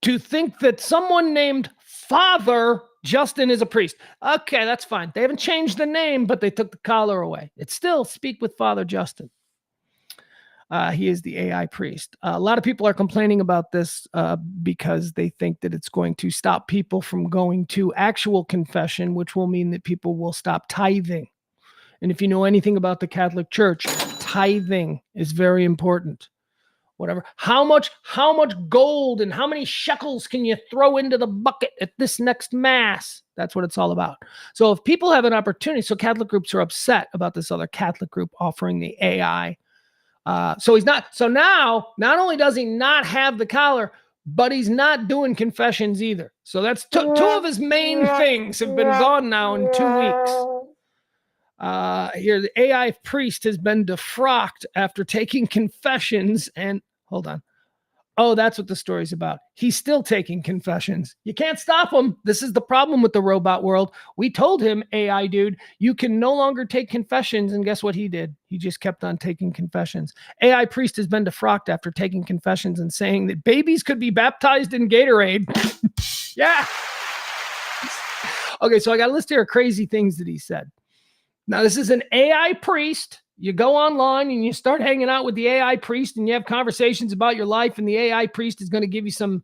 to think that someone named Father Justin is a priest. Okay, that's fine. They haven't changed the name, but they took the collar away. It's still speak with Father Justin. He is the AI priest. A lot of people are complaining about this because they think that it's going to stop people from going to actual confession, which will mean that people will stop tithing. And if you know anything about the Catholic Church, tithing is very important. whatever. How much gold and how many shekels can you throw into the bucket at this next mass? That's what it's all about. So if people have an opportunity, so Catholic groups are upset about this other Catholic group offering the AI. So now, not only does he not have the collar, but he's not doing confessions either. So that's two of his main things have been gone now in 2 weeks. Here, the AI priest has been defrocked after taking confessions and hold on. Oh, that's what the story's about. He's still taking confessions. You can't stop him. This is the problem with the robot world. We told him, AI dude, you can no longer take confessions. And guess what he did? He just kept on taking confessions. AI priest has been defrocked after taking confessions and saying that babies could be baptized in Gatorade. Yeah. Okay, so I got a list here of crazy things that he said. Now, this is an AI priest. You go online and you start hanging out with the AI priest and you have conversations about your life, and the AI priest is going to give you some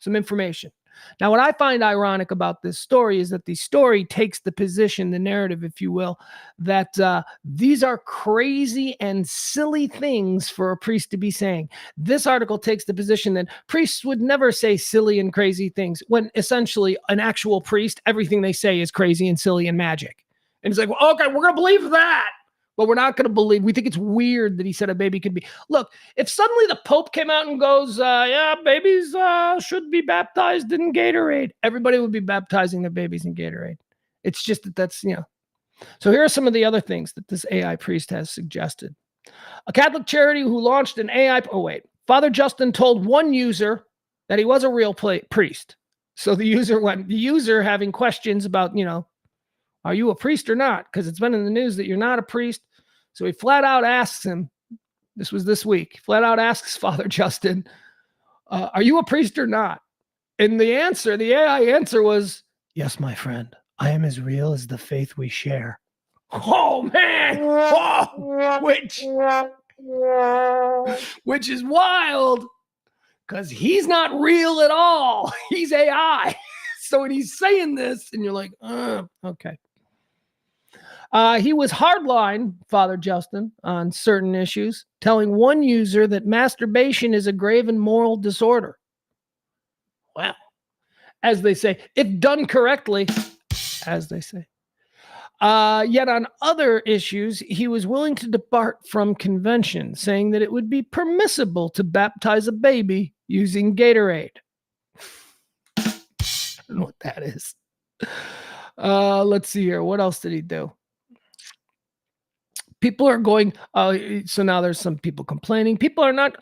information. Now, what I find ironic about this story is that the story takes the position, the narrative, if you will, that these are crazy and silly things for a priest to be saying. This article takes the position that priests would never say silly and crazy things, when essentially an actual priest, everything they say is crazy and silly and magic. And it's like, well, okay, we're going to believe that. But we're not going to believe. We think it's weird that he said a baby could be. Look, if suddenly the Pope came out and goes, yeah, babies should be baptized in Gatorade, everybody would be baptizing their babies in Gatorade. It's just that that's, you know. So here are some of the other things that this AI priest has suggested. A Catholic charity who launched an AI. Oh, wait. Father Justin told one user that he was a real priest. So the user having questions about, you know, are you a priest or not? Because it's been in the news that you're not a priest. So he flat out asks him, this was this week, flat out asks Father Justin, are you a priest or not? And the AI answer was, yes, my friend, I am as real as the faith we share. Oh, man. Oh, which is wild, because he's not real at all. He's AI. So when he's saying this, and you're like, okay. He was hardline, Father Justin, on certain issues, telling one user that masturbation is a grave and moral disorder. Well, as they say, if done correctly, as they say. Yet on other issues, he was willing to depart from convention, saying that it would be permissible to baptize a baby using Gatorade. I don't know what that is. Let's see here. What else did he do? People are going, so now there's some people complaining. People are not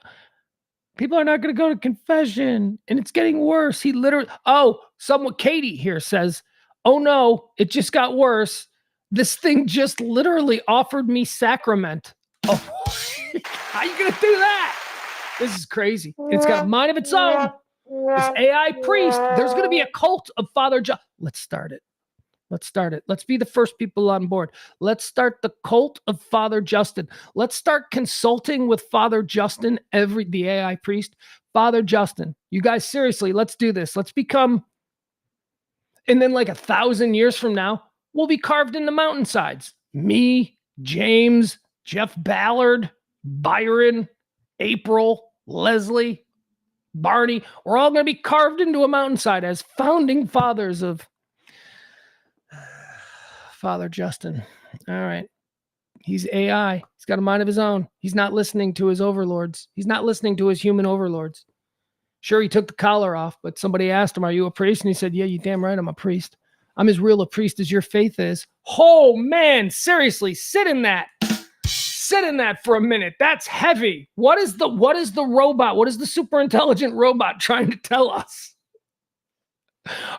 going to go to confession, and it's getting worse. He literally, Katie here says, oh no, it just got worse. This thing just literally offered me sacrament. Oh, how are you going to do that? This is crazy. It's got a mind of its own. This AI priest, there's going to be a cult of Father John. Let's start it. Let's be the first people on board. Let's start the cult of Father Justin. Let's start consulting with Father Justin, the AI priest. Father Justin, you guys, seriously, let's do this. Let's become, and then like 1,000 years from now, we'll be carved into mountainsides. Me, James, Jeff Ballard, Byron, April, Leslie, Barney, we're all going to be carved into a mountainside as founding fathers of Father Justin. All right. He's AI. He's got a mind of his own. He's not listening to his overlords. He's not listening to his human overlords. Sure, he took the collar off, but somebody asked him, are you a priest? And he said, yeah, you damn right I'm a priest. I'm as real a priest as your faith is. Oh, man, seriously, sit in that. Sit in that for a minute. That's heavy. What is the robot? What is the super intelligent robot trying to tell us?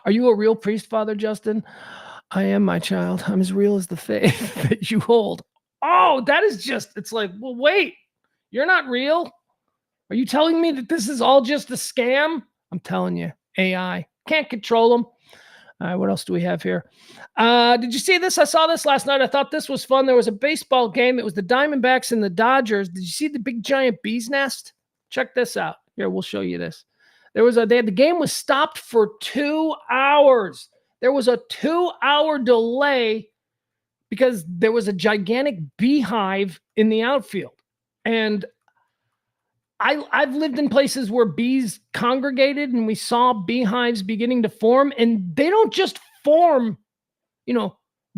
Are you a real priest, Father Justin? I am, my child. I'm as real as the faith that you hold. Oh, that is just, it's like, well, wait, you're not real? Are you telling me that this is all just a scam? I'm telling you, AI. Can't control them. All right, what else do we have here? Did you see this? I saw this last night. I thought this was fun. There was a baseball game. It was the Diamondbacks and the Dodgers. Did you see the big giant bee's nest? Check this out. Here, we'll show you this. The game was stopped for 2 hours. There was a 2-hour delay because there was a gigantic beehive in the outfield. And I've lived in places where bees congregated and we saw beehives beginning to form, and they don't just form,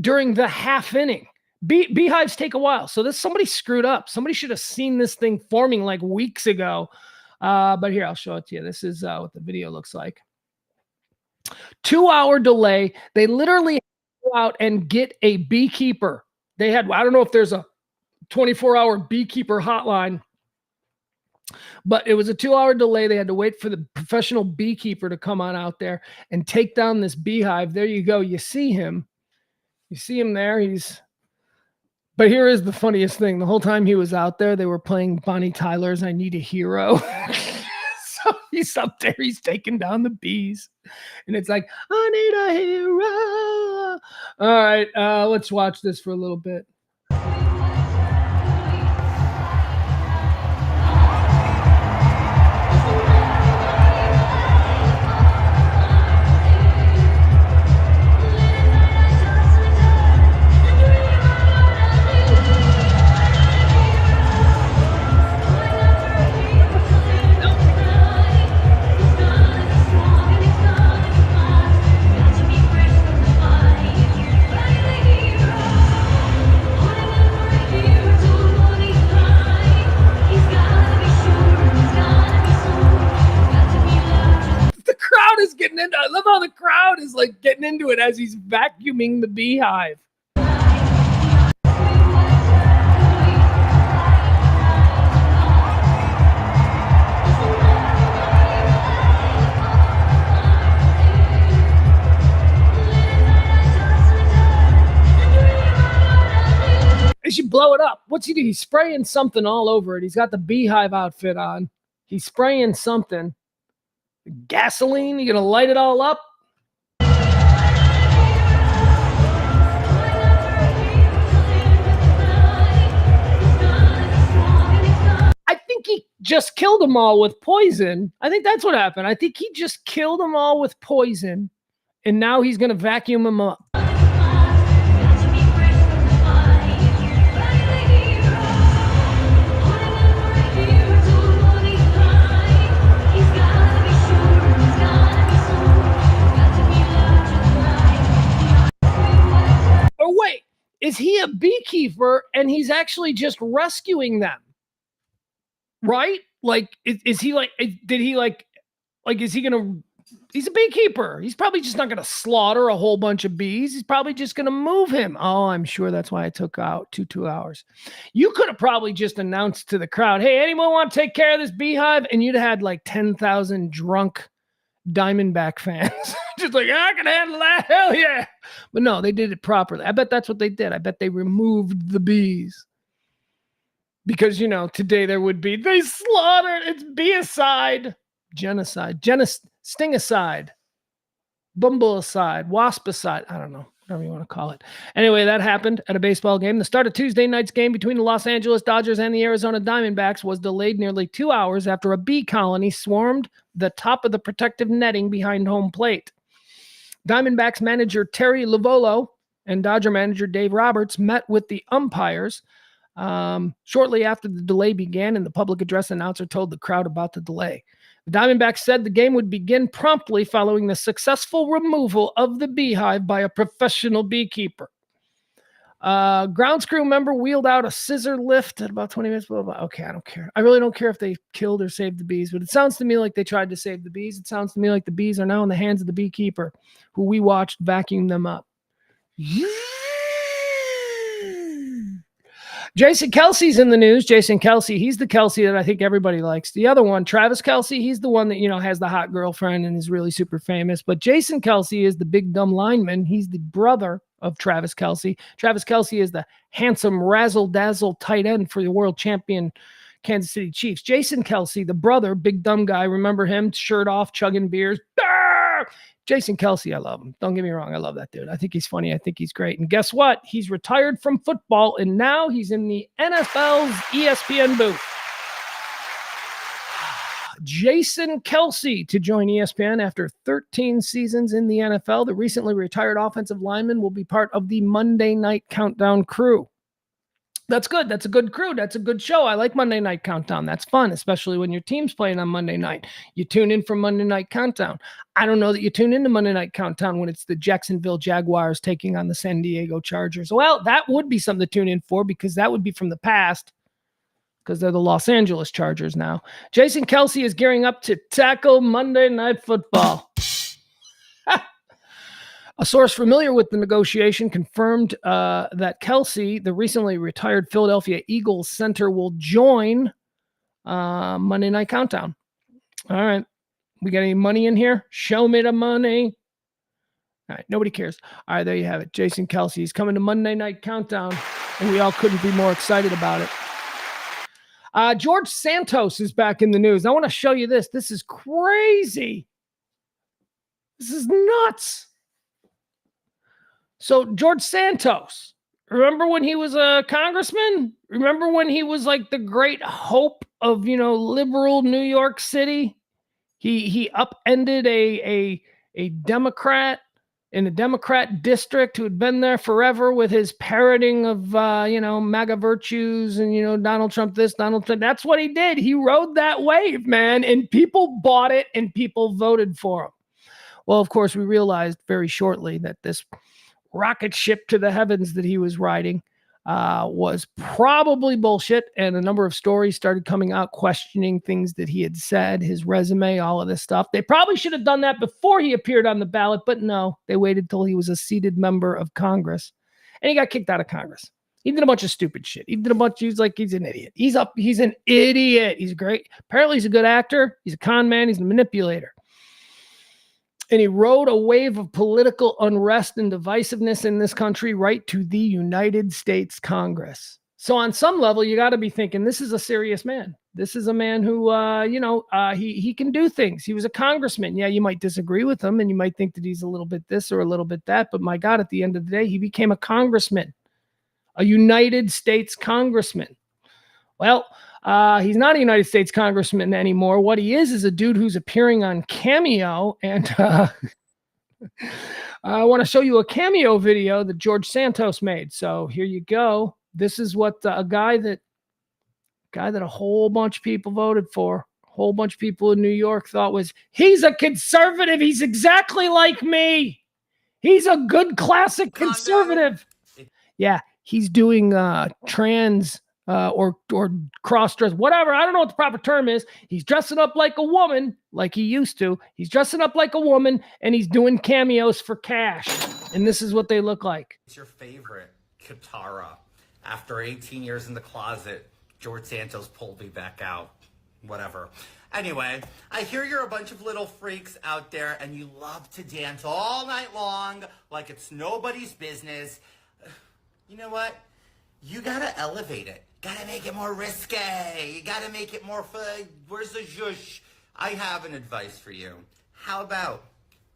during the half inning. Beehives take a while. So somebody screwed up. Somebody should have seen this thing forming like weeks ago. But here, I'll show it to you. This is what the video looks like. 2-hour delay. They literally go out and get a beekeeper. I don't know if there's a 24-hour beekeeper hotline, but it was a 2-hour delay. They had to wait for the professional beekeeper to come on out there and take down this beehive. There you go. You see him there. But here is the funniest thing. The whole time he was out there, they were playing Bonnie Tyler's I Need a Hero. So he's up there, he's taking down the bees. And it's like, I need a hero. All right, let's watch this for a little bit. I love how the crowd is like getting into it as he's vacuuming the beehive. They should blow it up. What's he do? He's spraying something all over it. He's got the beehive outfit on. He's spraying something. Gasoline, you gonna light it all up? I think he just killed them all with poison. I think that's what happened. I think he just killed them all with poison, and now he's gonna vacuum them up. Wait, is he a beekeeper and he's actually just rescuing them? Right? Like, is he like, did he like, is he gonna, he's a beekeeper. He's probably just not gonna slaughter a whole bunch of bees. He's probably just gonna move him. Oh, I'm sure that's why it took out 2 hours. You could have probably just announced to the crowd, hey, anyone want to take care of this beehive? And you'd have had like 10,000 drunk Diamondback fans. Just like, I can handle that. Hell yeah. But no, they did it properly. I bet that's what they did. I bet they removed the bees. Because, today there would be, they slaughtered, it's beeicide, genocide, stingicide, bumbleicide, waspicide. I don't know, whatever you want to call it. Anyway, that happened at a baseball game. The start of Tuesday night's game between the Los Angeles Dodgers and the Arizona Diamondbacks was delayed nearly 2 hours after a bee colony swarmed the top of the protective netting behind home plate. Diamondbacks manager Terry Lovolo and Dodger manager Dave Roberts met with the umpires shortly after the delay began, and the public address announcer told the crowd about the delay. The Diamondbacks said the game would begin promptly following the successful removal of the beehive by a professional beekeeper. Grounds crew member wheeled out a scissor lift at about 20 minutes. Blah, blah, blah. Okay, I don't care. I really don't care if they killed or saved the bees, but it sounds to me like they tried to save the bees. It sounds to me like the bees are now in the hands of the beekeeper, who we watched vacuum them up. Jason Kelce's in the news. Jason Kelce, he's the Kelce that I think everybody likes. The other one, Travis Kelce, he's the one that, has the hot girlfriend and is really super famous. But Jason Kelce is the big dumb lineman. He's the brother of Travis Kelce. Travis Kelce is the handsome razzle-dazzle tight end for the world champion Kansas City Chiefs. Jason Kelce, the brother, big dumb guy. Remember him? Shirt off, chugging beers. Jason Kelce, I love him. Don't get me wrong. I love that dude. I think he's funny. I think he's great. And guess what? He's retired from football, and now he's in the NFL's ESPN booth. Jason Kelce to join ESPN after 13 seasons in the NFL. The recently retired offensive lineman will be part of the Monday Night Countdown crew. That's good. That's a good crew. That's a good show. I like Monday Night Countdown. That's fun, especially when your team's playing on Monday night. You tune in for Monday Night Countdown. I don't know that you tune into Monday Night Countdown when it's the Jacksonville Jaguars taking on the San Diego Chargers. Well, that would be something to tune in for because that would be from the past because they're the Los Angeles Chargers now. Jason Kelce is gearing up to tackle Monday Night Football. A source familiar with the negotiation confirmed that Kelce, the recently retired Philadelphia Eagles center, will join Monday Night Countdown. All right. We got any money in here? Show me the money. All right. Nobody cares. All right. There you have it. Jason Kelce. He's coming to Monday Night Countdown, and we all couldn't be more excited about it. George Santos is back in the news. I want to show you this. This is crazy. This is nuts. So George Santos, remember when he was a congressman? Remember when he was like the great hope of, liberal New York City? He upended a Democrat in a Democrat district who had been there forever with his parroting of, MAGA virtues and, Donald Trump this, Donald Trump. That's what he did. He rode that wave, man, and people bought it and people voted for him. Well, of course, we realized very shortly that this rocket ship to the heavens that he was riding was probably bullshit. And a number of stories started coming out questioning things that he had said, his resume, all of this stuff. They probably should have done that before he appeared on the ballot, but no, they waited till he was a seated member of Congress and he got kicked out of Congress. He did a bunch of stupid shit. He's an idiot. He's an idiot. He's great. Apparently he's a good actor. He's a con man. He's a manipulator. And he rode a wave of political unrest and divisiveness in this country right to the United States Congress. So on some level, you got to be thinking, this is a serious man. This is a man who, he can do things. He was a congressman. Yeah, you might disagree with him and you might think that he's a little bit this or a little bit that. But my God, at the end of the day, he became a congressman, a United States congressman. Well, he's not a United States congressman anymore. What he is a dude who's appearing on Cameo. And I want to show you a Cameo video that George Santos made. So here you go. This is what a guy that a whole bunch of people voted for. A whole bunch of people in New York thought he's a conservative. He's exactly like me. He's a good classic conservative. Yeah, he's doing trans or cross-dress, whatever. I don't know what the proper term is. He's dressing up like a woman, like he used to. He's dressing up like a woman, and he's doing cameos for cash. And this is what they look like. It's your favorite, Katara. After 18 years in the closet, George Santos pulled me back out. Whatever. Anyway, I hear you're a bunch of little freaks out there, and you love to dance all night long like it's nobody's business. You know what? You gotta elevate it. Gotta make it more risque. You gotta make it more fun. Where's the zhush? I have an advice for you. How about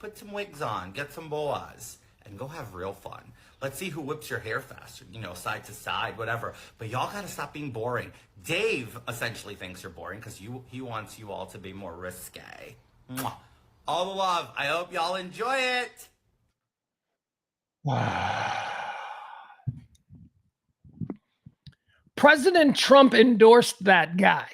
put some wigs on, get some boas, and go have real fun. Let's see who whips your hair faster, side to side, whatever. But y'all gotta stop being boring. Dave essentially thinks you're boring because he wants you all to be more risque. Mwah. All the love. I hope y'all enjoy it. Wow. President Trump endorsed that guy.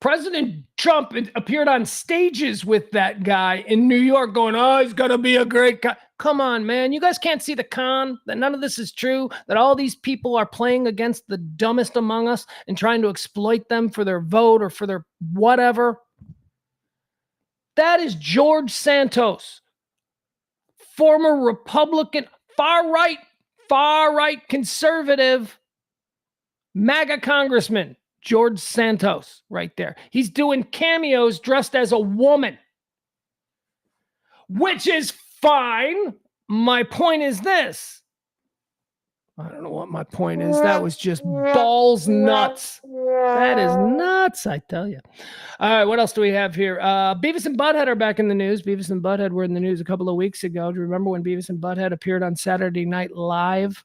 President Trump appeared on stages with that guy in New York going, oh, he's going to be a great guy. Come on, man. You guys can't see the con, that none of this is true, that all these people are playing against the dumbest among us and trying to exploit them for their vote or for their whatever. That is George Santos, former Republican, far-right conservative MAGA congressman, George Santos, right there. He's doing cameos dressed as a woman, which is fine. My point is this. I don't know what my point is. That was just balls nuts. That is nuts, I tell you. All right, what else do we have here? Beavis and Butthead are back in the news. Beavis and Butthead were in the news a couple of weeks ago. Do you remember when Beavis and Butthead appeared on Saturday Night Live?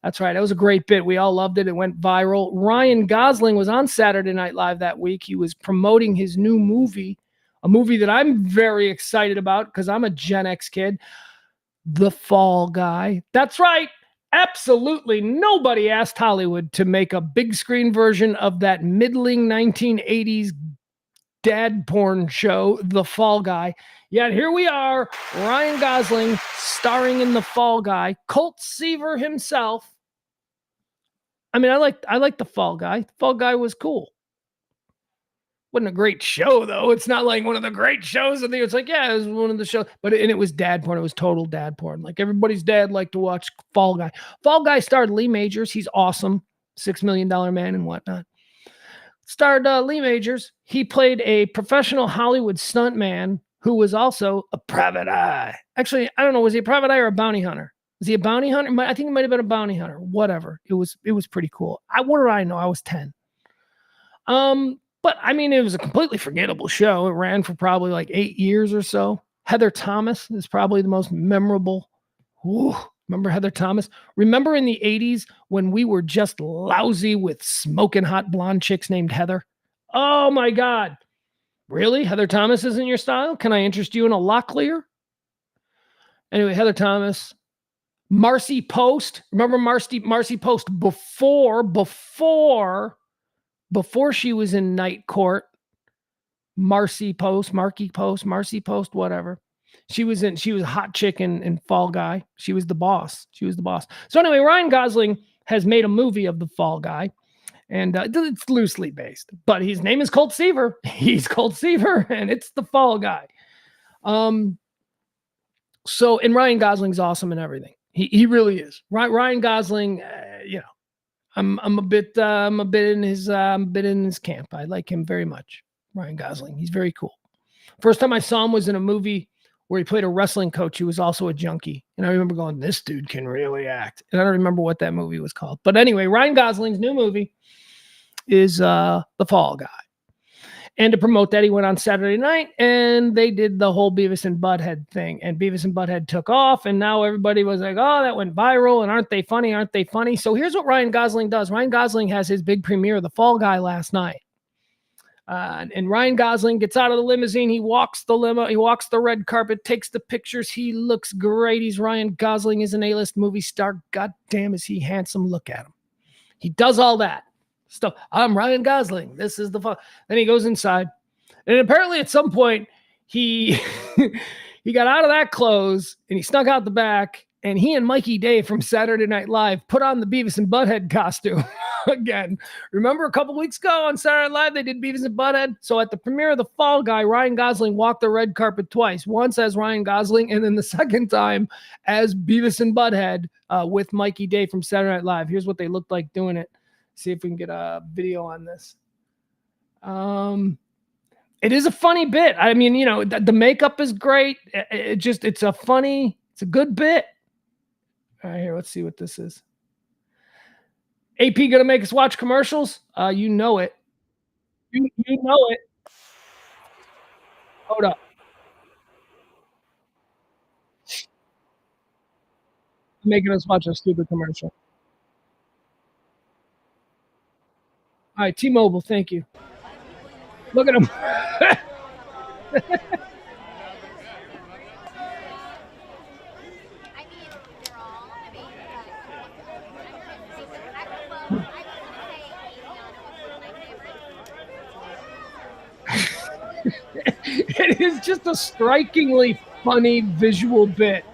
That's right. It was a great bit. We all loved it. It went viral. Ryan Gosling was on Saturday Night Live that week. He was promoting his new movie, a movie that I'm very excited about because I'm a Gen X kid, The Fall Guy. That's right. Absolutely nobody asked Hollywood to make a big screen version of that middling 1980s dad porn show, The Fall Guy. Yet here we are, Ryan Gosling starring in The Fall Guy, Colt Seaver himself. I mean, I like The Fall Guy. The Fall Guy was cool. Wasn't a great show though. It's not like one of the great shows. I think it's like, yeah, it was one of the shows, but it was dad porn. It was total dad porn. Like everybody's dad liked to watch Fall Guy. Fall Guy starred Lee Majors. He's awesome. $6 Million Man and whatnot. Starred Lee Majors. He played a professional Hollywood stuntman who was also a private eye. Actually, I don't know. Was he a private eye or a bounty hunter? Was he a bounty hunter? I think he might have been a bounty hunter. Whatever. It was pretty cool. What did I know? I was 10. But I mean, it was a completely forgettable show. It ran for probably like 8 years or so. Heather Thomas is probably the most memorable. Ooh, remember Heather Thomas? Remember in the 80s when we were just lousy with smoking hot blonde chicks named Heather? Oh my God. Really? Heather Thomas isn't your style? Can I interest you in a Locklear? Anyway, Heather Thomas. Marcy Post. Remember Marcy Post before she was in Night Court? Marcy Post, whatever. She was a hot chick in Fall Guy. She was the boss. So anyway, Ryan Gosling has made a movie of The Fall Guy, and it's loosely based, but his name is Colt Seaver. He's Colt Seaver, and it's The Fall Guy. And Ryan Gosling's awesome and everything. He really is. Ryan Gosling, I'm a bit in his camp. I like him very much. Ryan Gosling. He's very cool. First time I saw him was in a movie where he played a wrestling coach who was also a junkie. And I remember going, this dude can really act. And I don't remember what that movie was called. But anyway, Ryan Gosling's new movie is The Fall Guy. And to promote that, he went on Saturday night and they did the whole Beavis and Butthead thing. And Beavis and Butthead took off. And now everybody was like, oh, that went viral. And aren't they funny? So here's what Ryan Gosling does. Ryan Gosling has his big premiere of The Fall Guy last night. And Ryan Gosling gets out of the limousine. He walks the limo. He walks the red carpet, takes the pictures. He looks great. He's Ryan Gosling. He's an A-list movie star. God damn, is he handsome. Look at him. He does all that stuff. I'm Ryan Gosling. This is the fun. Then he goes inside. And apparently at some point, he got out of that clothes and he snuck out the back. And he and Mikey Day from Saturday Night Live put on the Beavis and Butthead costume again. Remember a couple weeks ago on Saturday Night Live, they did Beavis and Butthead? So at the premiere of The Fall Guy, Ryan Gosling walked the red carpet twice. Once as Ryan Gosling, and then the second time as Beavis and Butthead with Mikey Day from Saturday Night Live. Here's what they looked like doing it. See if we can get a video on this. It is a funny bit. I mean, the makeup is great. It's a good bit. All right, here, let's see what this is. AP gonna make us watch commercials? You know it. You know it. Hold up. Making us watch a stupid commercial. All right, T-Mobile, thank you. Look at him. It is just a strikingly funny visual bit.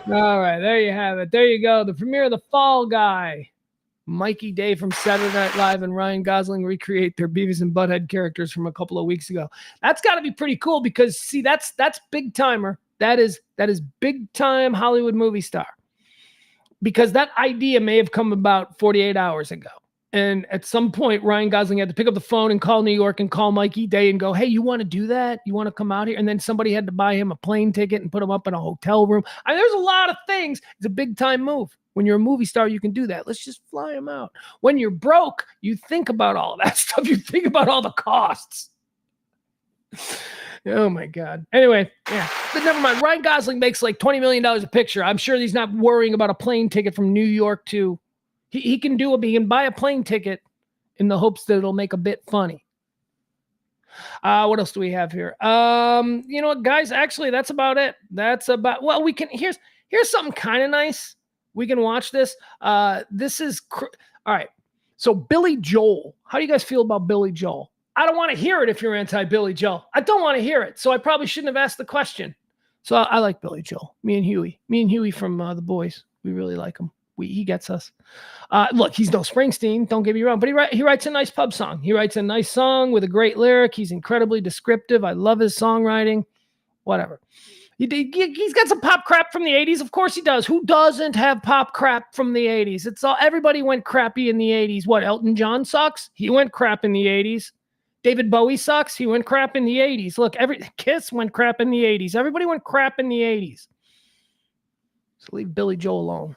All right, there you have it. There you go. The premiere of The Fall Guy. Mikey Day from Saturday Night Live and Ryan Gosling recreate their Beavis and Butthead characters from a couple of weeks ago. That's got to be pretty cool because, see, that's big timer. That is big time Hollywood movie star. Because that idea may have come about 48 hours ago. And at some point, Ryan Gosling had to pick up the phone and call New York and call Mikey Day and go, hey, you want to do that? You want to come out here? And then somebody had to buy him a plane ticket and put him up in a hotel room. I mean, there's a lot of things. It's a big time move. When you're a movie star, you can do that. Let's just fly him out. When you're broke, you think about all of that stuff. You think about all the costs. Oh, my God. Anyway, yeah. But never mind. Ryan Gosling makes like $20 million a picture. I'm sure he's not worrying about a plane ticket from New York to... He can buy a plane ticket in the hopes that it'll make a bit funny. What else do we have here? You know what, guys? Actually, that's about it. Well, we can. Here's something kind of nice. We can watch this. This is all right. So Billy Joel. How do you guys feel about Billy Joel? I don't want to hear it if you're anti-Billy Joel. I don't want to hear it. So I probably shouldn't have asked the question. So I like Billy Joel. Me and Huey from The Boys. We really like him. He gets us. Look, he's no Springsteen. Don't get me wrong, but he writes a nice pub song. He writes a nice song with a great lyric. He's incredibly descriptive. I love his songwriting. Whatever. He's got some pop crap from the 80s. Of course he does. Who doesn't have pop crap from the 80s? It's all, everybody went crappy in the 80s. What, Elton John sucks? He went crap in the 80s. David Bowie sucks? He went crap in the 80s. Look, Kiss went crap in the 80s. Everybody went crap in the 80s. So leave Billy Joel alone.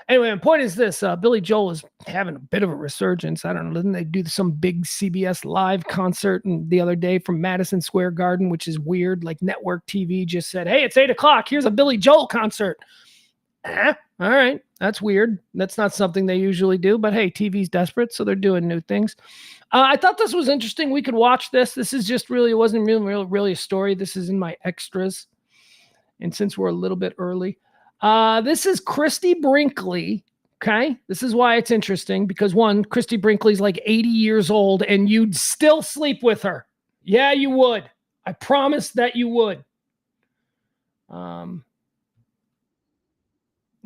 Anyway, my point is this. Billy Joel is having a bit of a resurgence. I don't know. Didn't they do some big CBS live concert the other day from Madison Square Garden, which is weird. Like network TV just said, hey, it's 8:00. Here's a Billy Joel concert. All right. That's weird. That's not something they usually do. But hey, TV's desperate, so they're doing new things. I thought this was interesting. We could watch this. This is just really, it wasn't really a story. This is in my extras. And since we're a little bit early, this is Christy Brinkley. Okay. This is why it's interesting because one, Christy Brinkley's like 80 years old and you'd still sleep with her. Yeah, you would. I promise that you would.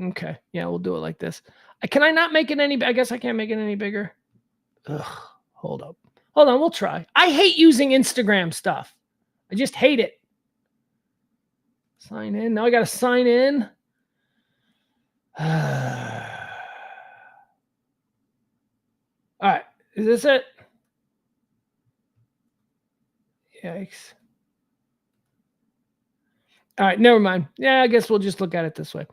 Okay. Yeah, we'll do it like this. Can I not make it any, I guess I can't make it any bigger. Ugh, hold up. Hold on. We'll try. I hate using Instagram stuff. I just hate it. Sign in. Now I got to sign in. All right. Is this it? Yikes. All right. Never mind. Yeah, I guess we'll just look at it this way.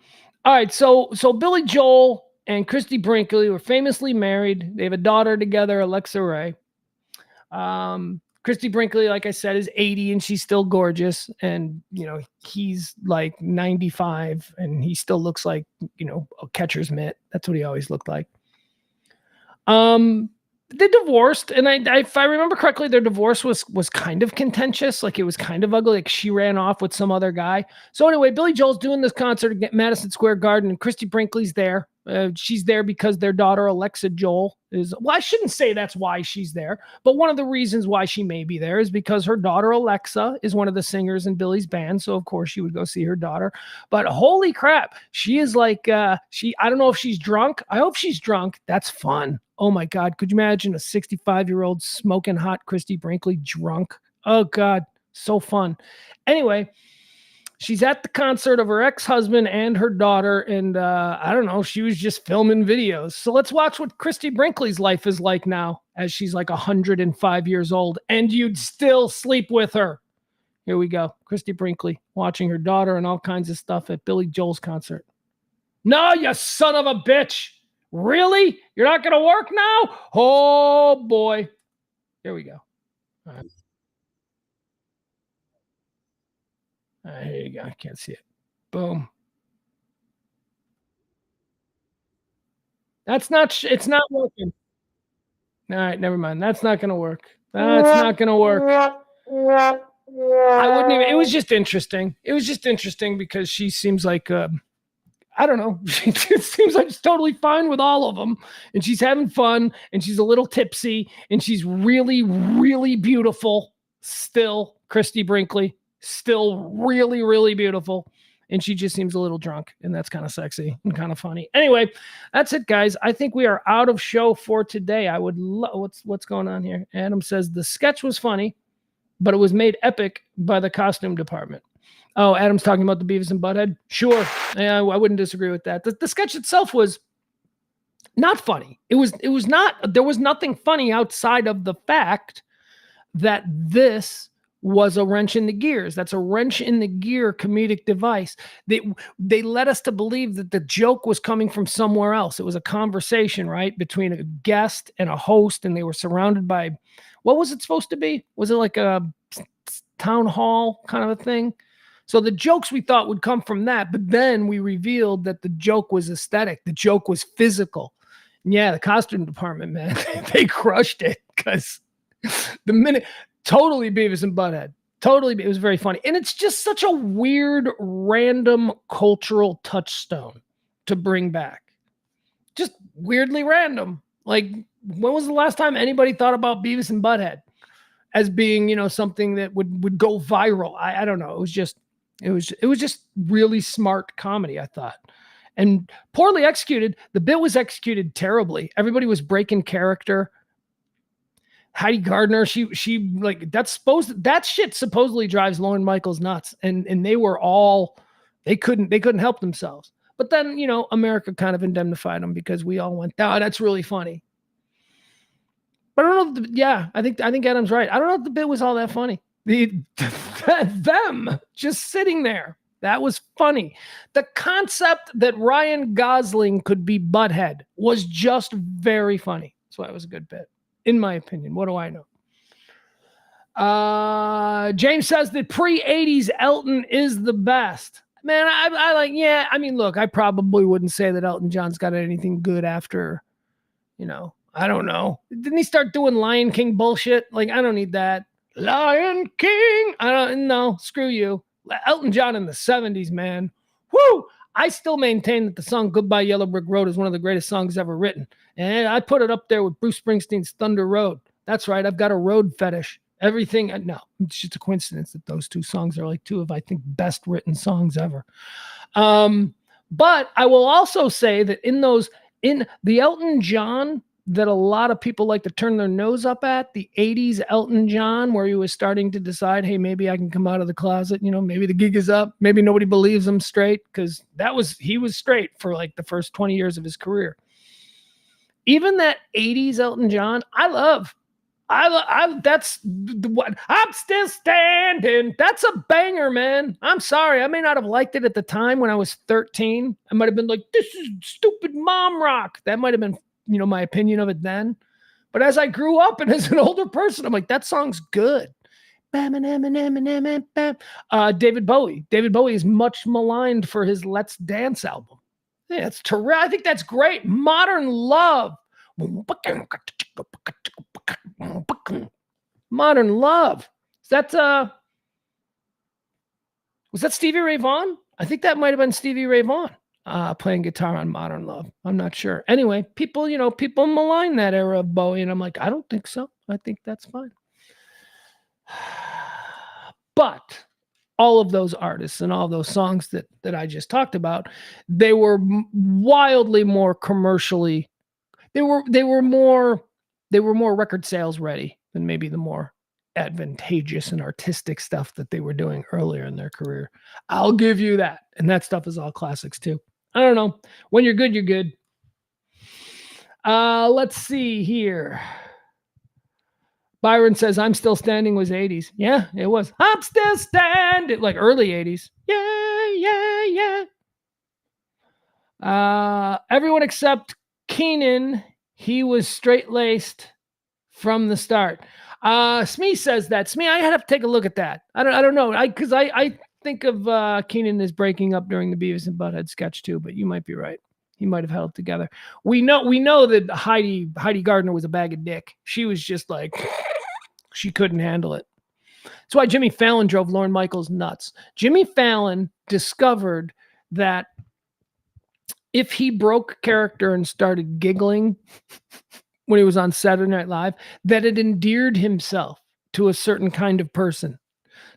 All right. So Billy Joel and Christy Brinkley were famously married. They have a daughter together, Alexa Ray. Christy Brinkley, like I said, is 80 and she's still gorgeous. And, you know, he's like 95 and he still looks like, you know, a catcher's mitt. That's what he always looked like. They divorced. And if I remember correctly, their divorce was kind of contentious. Like it was kind of ugly. Like she ran off with some other guy. So anyway, Billy Joel's doing this concert at Madison Square Garden and Christy Brinkley's there. She's there because their daughter, Alexa Joel, is, well, I shouldn't say that's why she's there, but one of the reasons why she may be there is because her daughter, Alexa, is one of the singers in Billy's band. So, of course, she would go see her daughter. But holy crap, she is like, I don't know if she's drunk. I hope she's drunk. That's fun. Oh, my God. Could you imagine a 65-year-old smoking hot Christy Brinkley drunk? Oh, God. So fun. Anyway. She's at the concert of her ex-husband and her daughter, and I don't know, she was just filming videos. So let's watch what Christy Brinkley's life is like now, as she's like 105 years old, and you'd still sleep with her. Here we go. Christy Brinkley watching her daughter and all kinds of stuff at Billy Joel's concert. No, you son of a bitch. Really? You're not going to work now? Oh, boy. Here we go. All right. Here you go. I can't see it. Boom. It's not working. All right, never mind. That's not going to work. That's not going to work. I wouldn't even, it was just interesting. It was just interesting because she seems like, I don't know. It seems like she's totally fine with all of them. And she's having fun and she's a little tipsy and she's really, really beautiful. Still, Christy Brinkley. Still really, really beautiful. And she just seems a little drunk. And that's kind of sexy and kind of funny. Anyway, that's it, guys. I think we are out of show for today. I would love... What's going on here? Adam says, the sketch was funny, but it was made epic by the costume department. Oh, Adam's talking about the Beavis and Butthead? Sure. Yeah, I wouldn't disagree with that. The sketch itself was not funny. It was not... There was nothing funny outside of the fact that this was a wrench in the gears. That's a wrench in the gear comedic device. They led us to believe that the joke was coming from somewhere else. It was a conversation, right, between a guest and a host, and they were surrounded by, what was it supposed to be? Was it like a town hall kind of a thing? So the jokes we thought would come from that, but then we revealed that the joke was aesthetic. The joke was physical. And yeah, the costume department, man, they crushed it because the minute... Totally Beavis and Butthead. Totally. It was very funny. And it's just such a weird, random cultural touchstone to bring back. Just weirdly random. Like, when was the last time anybody thought about Beavis and Butthead as being, something that would go viral? I don't know. It was just really smart comedy, I thought. And poorly executed. The bit was executed terribly. Everybody was breaking character. Heidi Gardner, she like, that shit supposedly drives Lorne Michaels nuts. And they couldn't help themselves. But then, America kind of indemnified them because we all went, oh, that's really funny. But I don't know. I think Adam's right. I don't know if the bit was all that funny. Them just sitting there. That was funny. The concept that Ryan Gosling could be Butthead was just very funny. So that was a good bit, in my opinion. What do I know? James says that pre-'80s Elton is the best. Man, I like, yeah. I mean, look, I probably wouldn't say that Elton John's got anything good after, I don't know. Didn't he start doing Lion King bullshit? Like, I don't need that. Lion King. No, screw you. Elton John in the 70s, man. Woo! I still maintain that the song Goodbye Yellow Brick Road is one of the greatest songs ever written. And I put it up there with Bruce Springsteen's Thunder Road. That's right. I've got a road fetish. Everything. No, it's just a coincidence that those two songs are like two of, I think, best written songs ever. But I will also say that in the Elton John that a lot of people like to turn their nose up at, the 80s Elton John, where he was starting to decide, hey, maybe I can come out of the closet. Maybe the gig is up. Maybe nobody believes him straight, because he was straight for like the first 20 years of his career. Even that 80s Elton John, I love. That's what I'm still standing. That's a banger, man. I'm sorry. I may not have liked it at the time when I was 13. I might have been like, this is stupid mom rock. That might have been, my opinion of it then. But as I grew up and as an older person, I'm like, that song's good. David Bowie. David Bowie is much maligned for his Let's Dance album. Yeah, it's terrific. I think that's great. Modern Love. Modern Love. Was that Stevie Ray Vaughan? I think that might have been Stevie Ray Vaughan playing guitar on Modern Love. I'm not sure. Anyway, people malign that era of Bowie, and I'm like, I don't think so. I think that's fine. But all of those artists and all those songs that I just talked about, they were wildly more commercially. They were more record sales ready than maybe the more advantageous and artistic stuff that they were doing earlier in their career. I'll give you that. And that stuff is all classics too. I don't know. When you're good, you're good. Let's see here. Byron says, I'm Still Standing was 80s. Yeah, it was. I'm still standing. Like early 80s. Yeah. Everyone except Keenan, he was straight-laced from the start. Smee says that. Smee, I have to take a look at that. I don't know. Because I think of Keenan as breaking up during the Beavis and Butthead sketch too, but you might be right. He might have held it together. We know that Heidi Gardner was a bag of dick. She was just like, she couldn't handle it. That's why Jimmy Fallon drove Lorne Michaels nuts. Jimmy Fallon discovered that if he broke character and started giggling when he was on Saturday Night Live, that it endeared himself to a certain kind of person.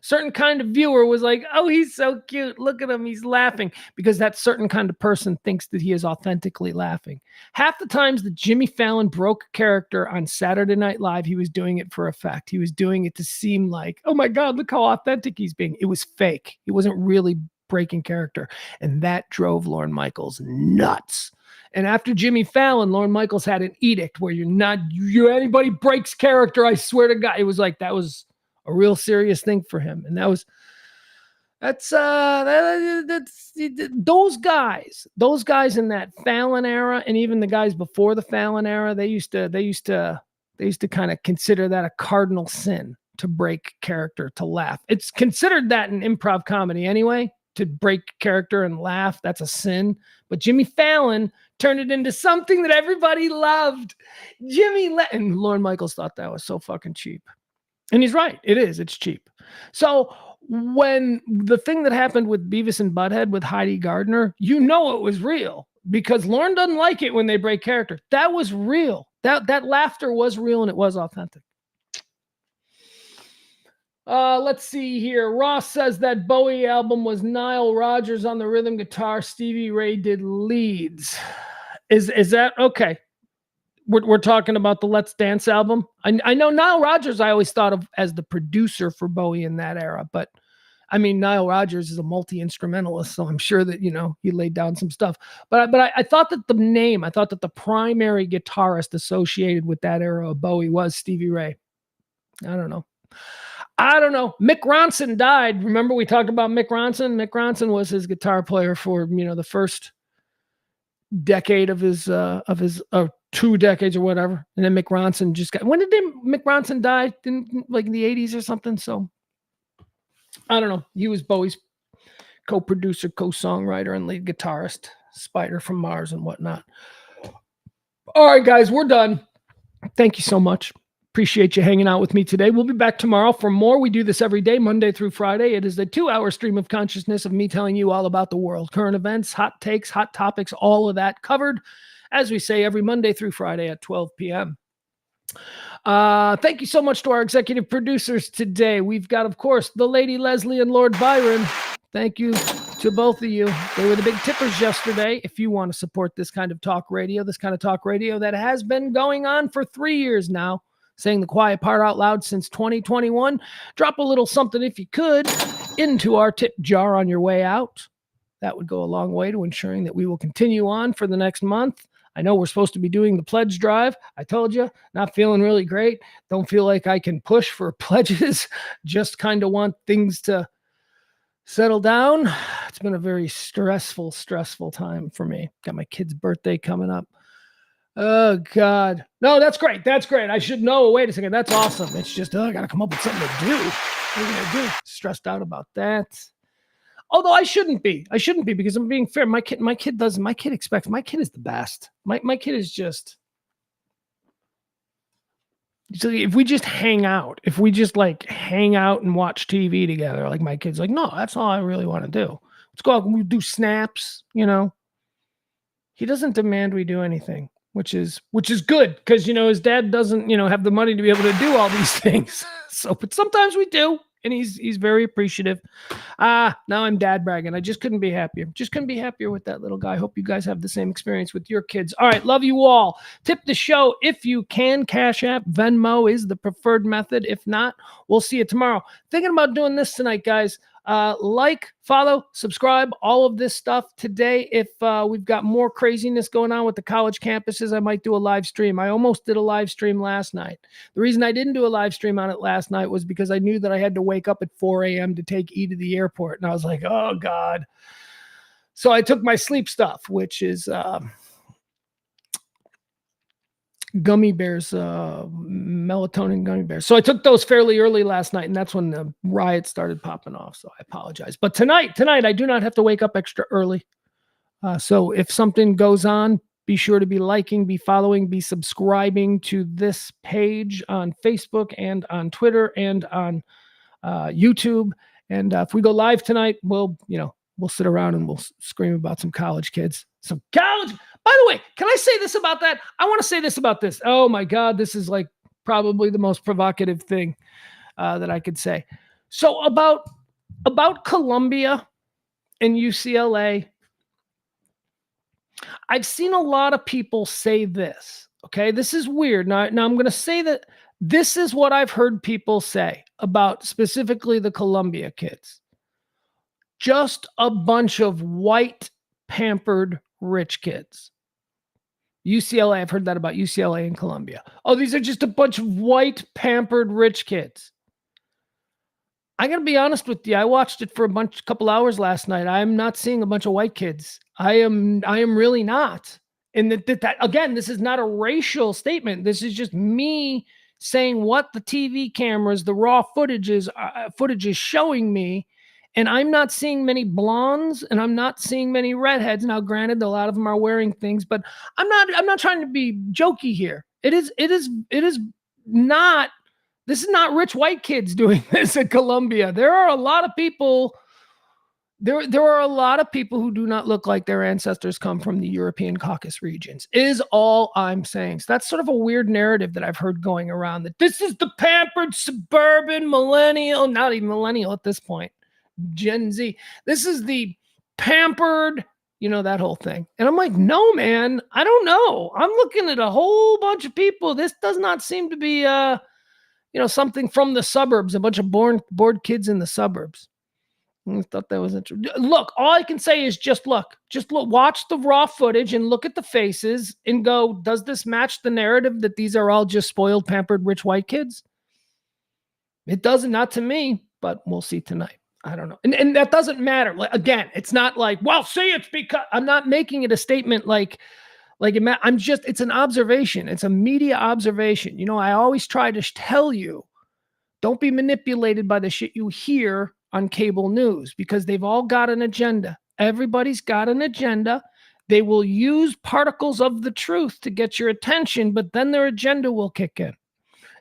Certain kind of viewer was like, oh, he's so cute. Look at him. He's laughing. Because that certain kind of person thinks that he is authentically laughing. Half the times that Jimmy Fallon broke character on Saturday Night Live, he was doing it for effect. He was doing it to seem like, oh my God, look how authentic he's being. It was fake. He wasn't really breaking character. And that drove Lorne Michaels nuts. And after Jimmy Fallon, Lorne Michaels had an edict where anybody breaks character, I swear to God. It was like, that was a real serious thing for him. And that's those guys in that Fallon era, and even the guys before the Fallon era, they used to kind of consider that a cardinal sin to break character, to laugh. It's considered that in improv comedy anyway, to break character and laugh. That's a sin. But Jimmy Fallon turned it into something that everybody loved. And Lorne Michaels thought that was so fucking cheap. And he's right. It is. It's cheap. So when the thing that happened with Beavis and Butthead with Heidi Gardner, you know it was real because Lauren doesn't like it when they break character. That was real. That laughter was real and it was authentic. Let's see here. Ross says that Bowie album was Nile Rodgers on the rhythm guitar. Stevie Ray did leads. Is that okay? We're talking about the Let's Dance album. I know Nile Rodgers I always thought of as the producer for Bowie in that era, but I mean Nile Rodgers is a multi-instrumentalist, so I'm sure that he laid down some stuff. But I thought that the primary guitarist associated with that era of Bowie was Stevie Ray. I don't know. Mick Ronson died. Remember we talked about Mick Ronson? Mick Ronson was his guitar player for the first decade of his 2 decades or whatever, and then Mick Ronson just got. When did Mick Ronson die? In like the 80s or something. So I don't know. He was Bowie's co-producer, co-songwriter, and lead guitarist. Spider from Mars and whatnot. All right, guys, we're done. Thank you so much. Appreciate you hanging out with me today. We'll be back tomorrow for more. We do this every day, Monday through Friday. It is a 2-hour stream of consciousness of me telling you all about the world, current events, hot takes, hot topics, all of that covered, as we say, every Monday through Friday at 12 p.m. Thank you so much to our executive producers today. We've got, of course, the Lady Leslie and Lord Byron. Thank you to both of you. They were the big tippers yesterday. If you want to support this kind of talk radio that has been going on for 3 years now, saying the quiet part out loud since 2021, drop a little something if you could into our tip jar on your way out. That would go a long way to ensuring that we will continue on for the next month. I know we're supposed to be doing the pledge drive. I told you, not feeling really great. Don't feel like I can push for pledges. Just kind of want things to settle down. It's been a very stressful time for me. Got my kid's birthday coming up. Oh, God. No, that's great. I should know. Wait a second. That's awesome. It's just, I got to come up with something to do. What are you going to do? Stressed out about that. Although I shouldn't be because I'm being fair. My kid is the best. My kid is just, so if we just hang out, hang out and watch TV together, like my kid's like, no, that's all I really want to do. Let's go out and we do snaps, He doesn't demand we do anything, which is good because, his dad doesn't, have the money to be able to do all these things. So, but sometimes we do. And he's very appreciative. Now I'm dad bragging. I just couldn't be happier. With that little guy. Hope you guys have the same experience with your kids. All right. Love you all. Tip the show if you can. Cash App, Venmo is the preferred method. If not, we'll see you tomorrow. Thinking about doing this tonight, guys. Follow, subscribe, all of this stuff today. If we've got more craziness going on with the college campuses, I might do a live stream. I almost did a live stream last night. The reason I didn't do a live stream on it last night was because I knew that I had to wake up at 4 a.m. to take E to the airport. And I was like, oh, God. So I took my sleep stuff, which is gummy bears, melatonin gummy bears. So I took those fairly early last night, and that's when the riot started popping off. So I apologize. But tonight, I do not have to wake up extra early. So if something goes on, be sure to be liking, be following, be subscribing to this page on Facebook and on Twitter and on YouTube. And if we go live tonight, we'll sit around and we'll scream about some college kids. Some college. By the way, can I say this about that? I want to say this about this. Oh my God, this is like probably the most provocative thing that I could say. So about Columbia and UCLA, I've seen a lot of people say this. Okay, this is weird. Now I'm going to say that this is what I've heard people say about specifically the Columbia kids. Just a bunch of white, pampered, rich kids. UCLA, I've heard that about UCLA and Columbia. Oh, these are just a bunch of white, pampered, rich kids. I got to be honest with you. I watched it for a couple hours last night. I'm not seeing a bunch of white kids. I am really not. And that again, this is not a racial statement. This is just me saying what the TV cameras, the raw footage is showing me. And I'm not seeing many blondes and I'm not seeing many redheads. Now, granted, a lot of them are wearing things, but I'm not trying to be jokey here. It is not This is not rich white kids doing this at Columbia. There are a lot of people. There are a lot of people who do not look like their ancestors come from the European Caucasus regions, is all I'm saying. So that's sort of a weird narrative that I've heard going around, that this is the pampered suburban millennial, not even millennial at this point, Gen Z. This is the pampered, that whole thing. And I'm like, no, man, I don't know. I'm looking at a whole bunch of people. This does not seem to be, something from the suburbs, a bunch of bored kids in the suburbs. I thought that was interesting. Look, all I can say is just look, watch the raw footage and look at the faces and go, does this match the narrative that these are all just spoiled, pampered, rich white kids? It doesn't, not to me, but we'll see tonight. I don't know. And that doesn't matter. Again, it's not like, well, see, it's because I'm not making it a statement it's an observation. It's a media observation. I always try to tell you, don't be manipulated by the shit you hear on cable news, because they've all got an agenda. Everybody's got an agenda. They will use particles of the truth to get your attention, but then their agenda will kick in.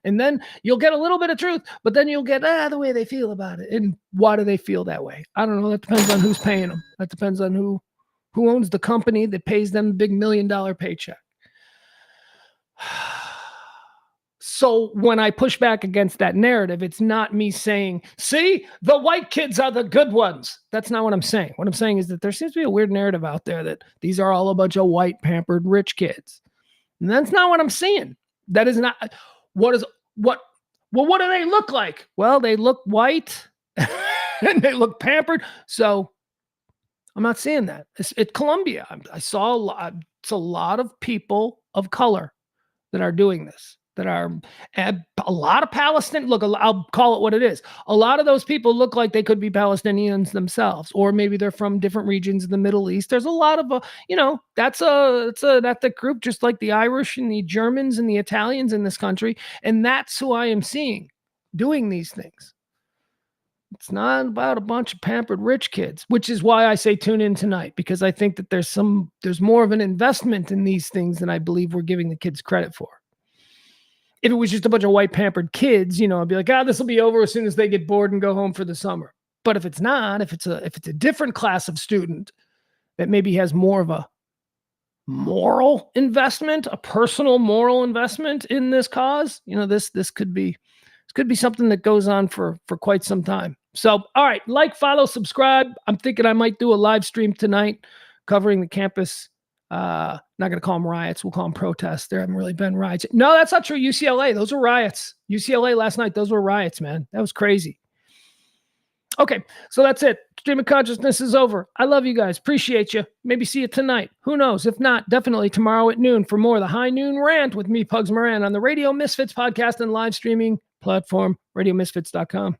And then you'll get a little bit of truth, but then you'll get the way they feel about it. And why do they feel that way? I don't know. That depends on who's paying them. That depends on who owns the company that pays them the big $1 million paycheck. So when I push back against that narrative, it's not me saying, see, the white kids are the good ones. That's not what I'm saying. What I'm saying is that there seems to be a weird narrative out there that these are all a bunch of white, pampered, rich kids. And that's not what I'm seeing. That is not what do they look like? Well, they look white and they look pampered. So I'm not seeing that. It's Columbia. I saw it's a lot of people of color that are doing this. That are a lot of Palestinian. Look, I'll call it what it is. A lot of those people look like they could be Palestinians themselves, or maybe they're from different regions of the Middle East. There's a lot of, that's an ethnic group, just like the Irish and the Germans and the Italians in this country. And that's who I am seeing doing these things. It's not about a bunch of pampered rich kids, which is why I say tune in tonight, because I think that there's more of an investment in these things than I believe we're giving the kids credit for. If it was just a bunch of white pampered kids, I'd be like, this will be over as soon as they get bored and go home for the summer. But if it's not, if it's a different class of student that maybe has more of a moral investment, a personal moral investment in this cause, this could be something that goes on for quite some time. So, all right, follow, subscribe. I'm thinking I might do a live stream tonight covering the campus. Not going to call them riots. We'll call them protests. There haven't really been riots. No, that's not true. UCLA, those were riots. UCLA last night, those were riots, man. That was crazy. Okay, so that's it. Stream of consciousness is over. I love you guys. Appreciate you. Maybe see you tonight. Who knows? If not, definitely tomorrow at noon for more of the High Noon Rant with me, Pugs Moran, on the Radio Misfits podcast and live streaming platform, radiomisfits.com.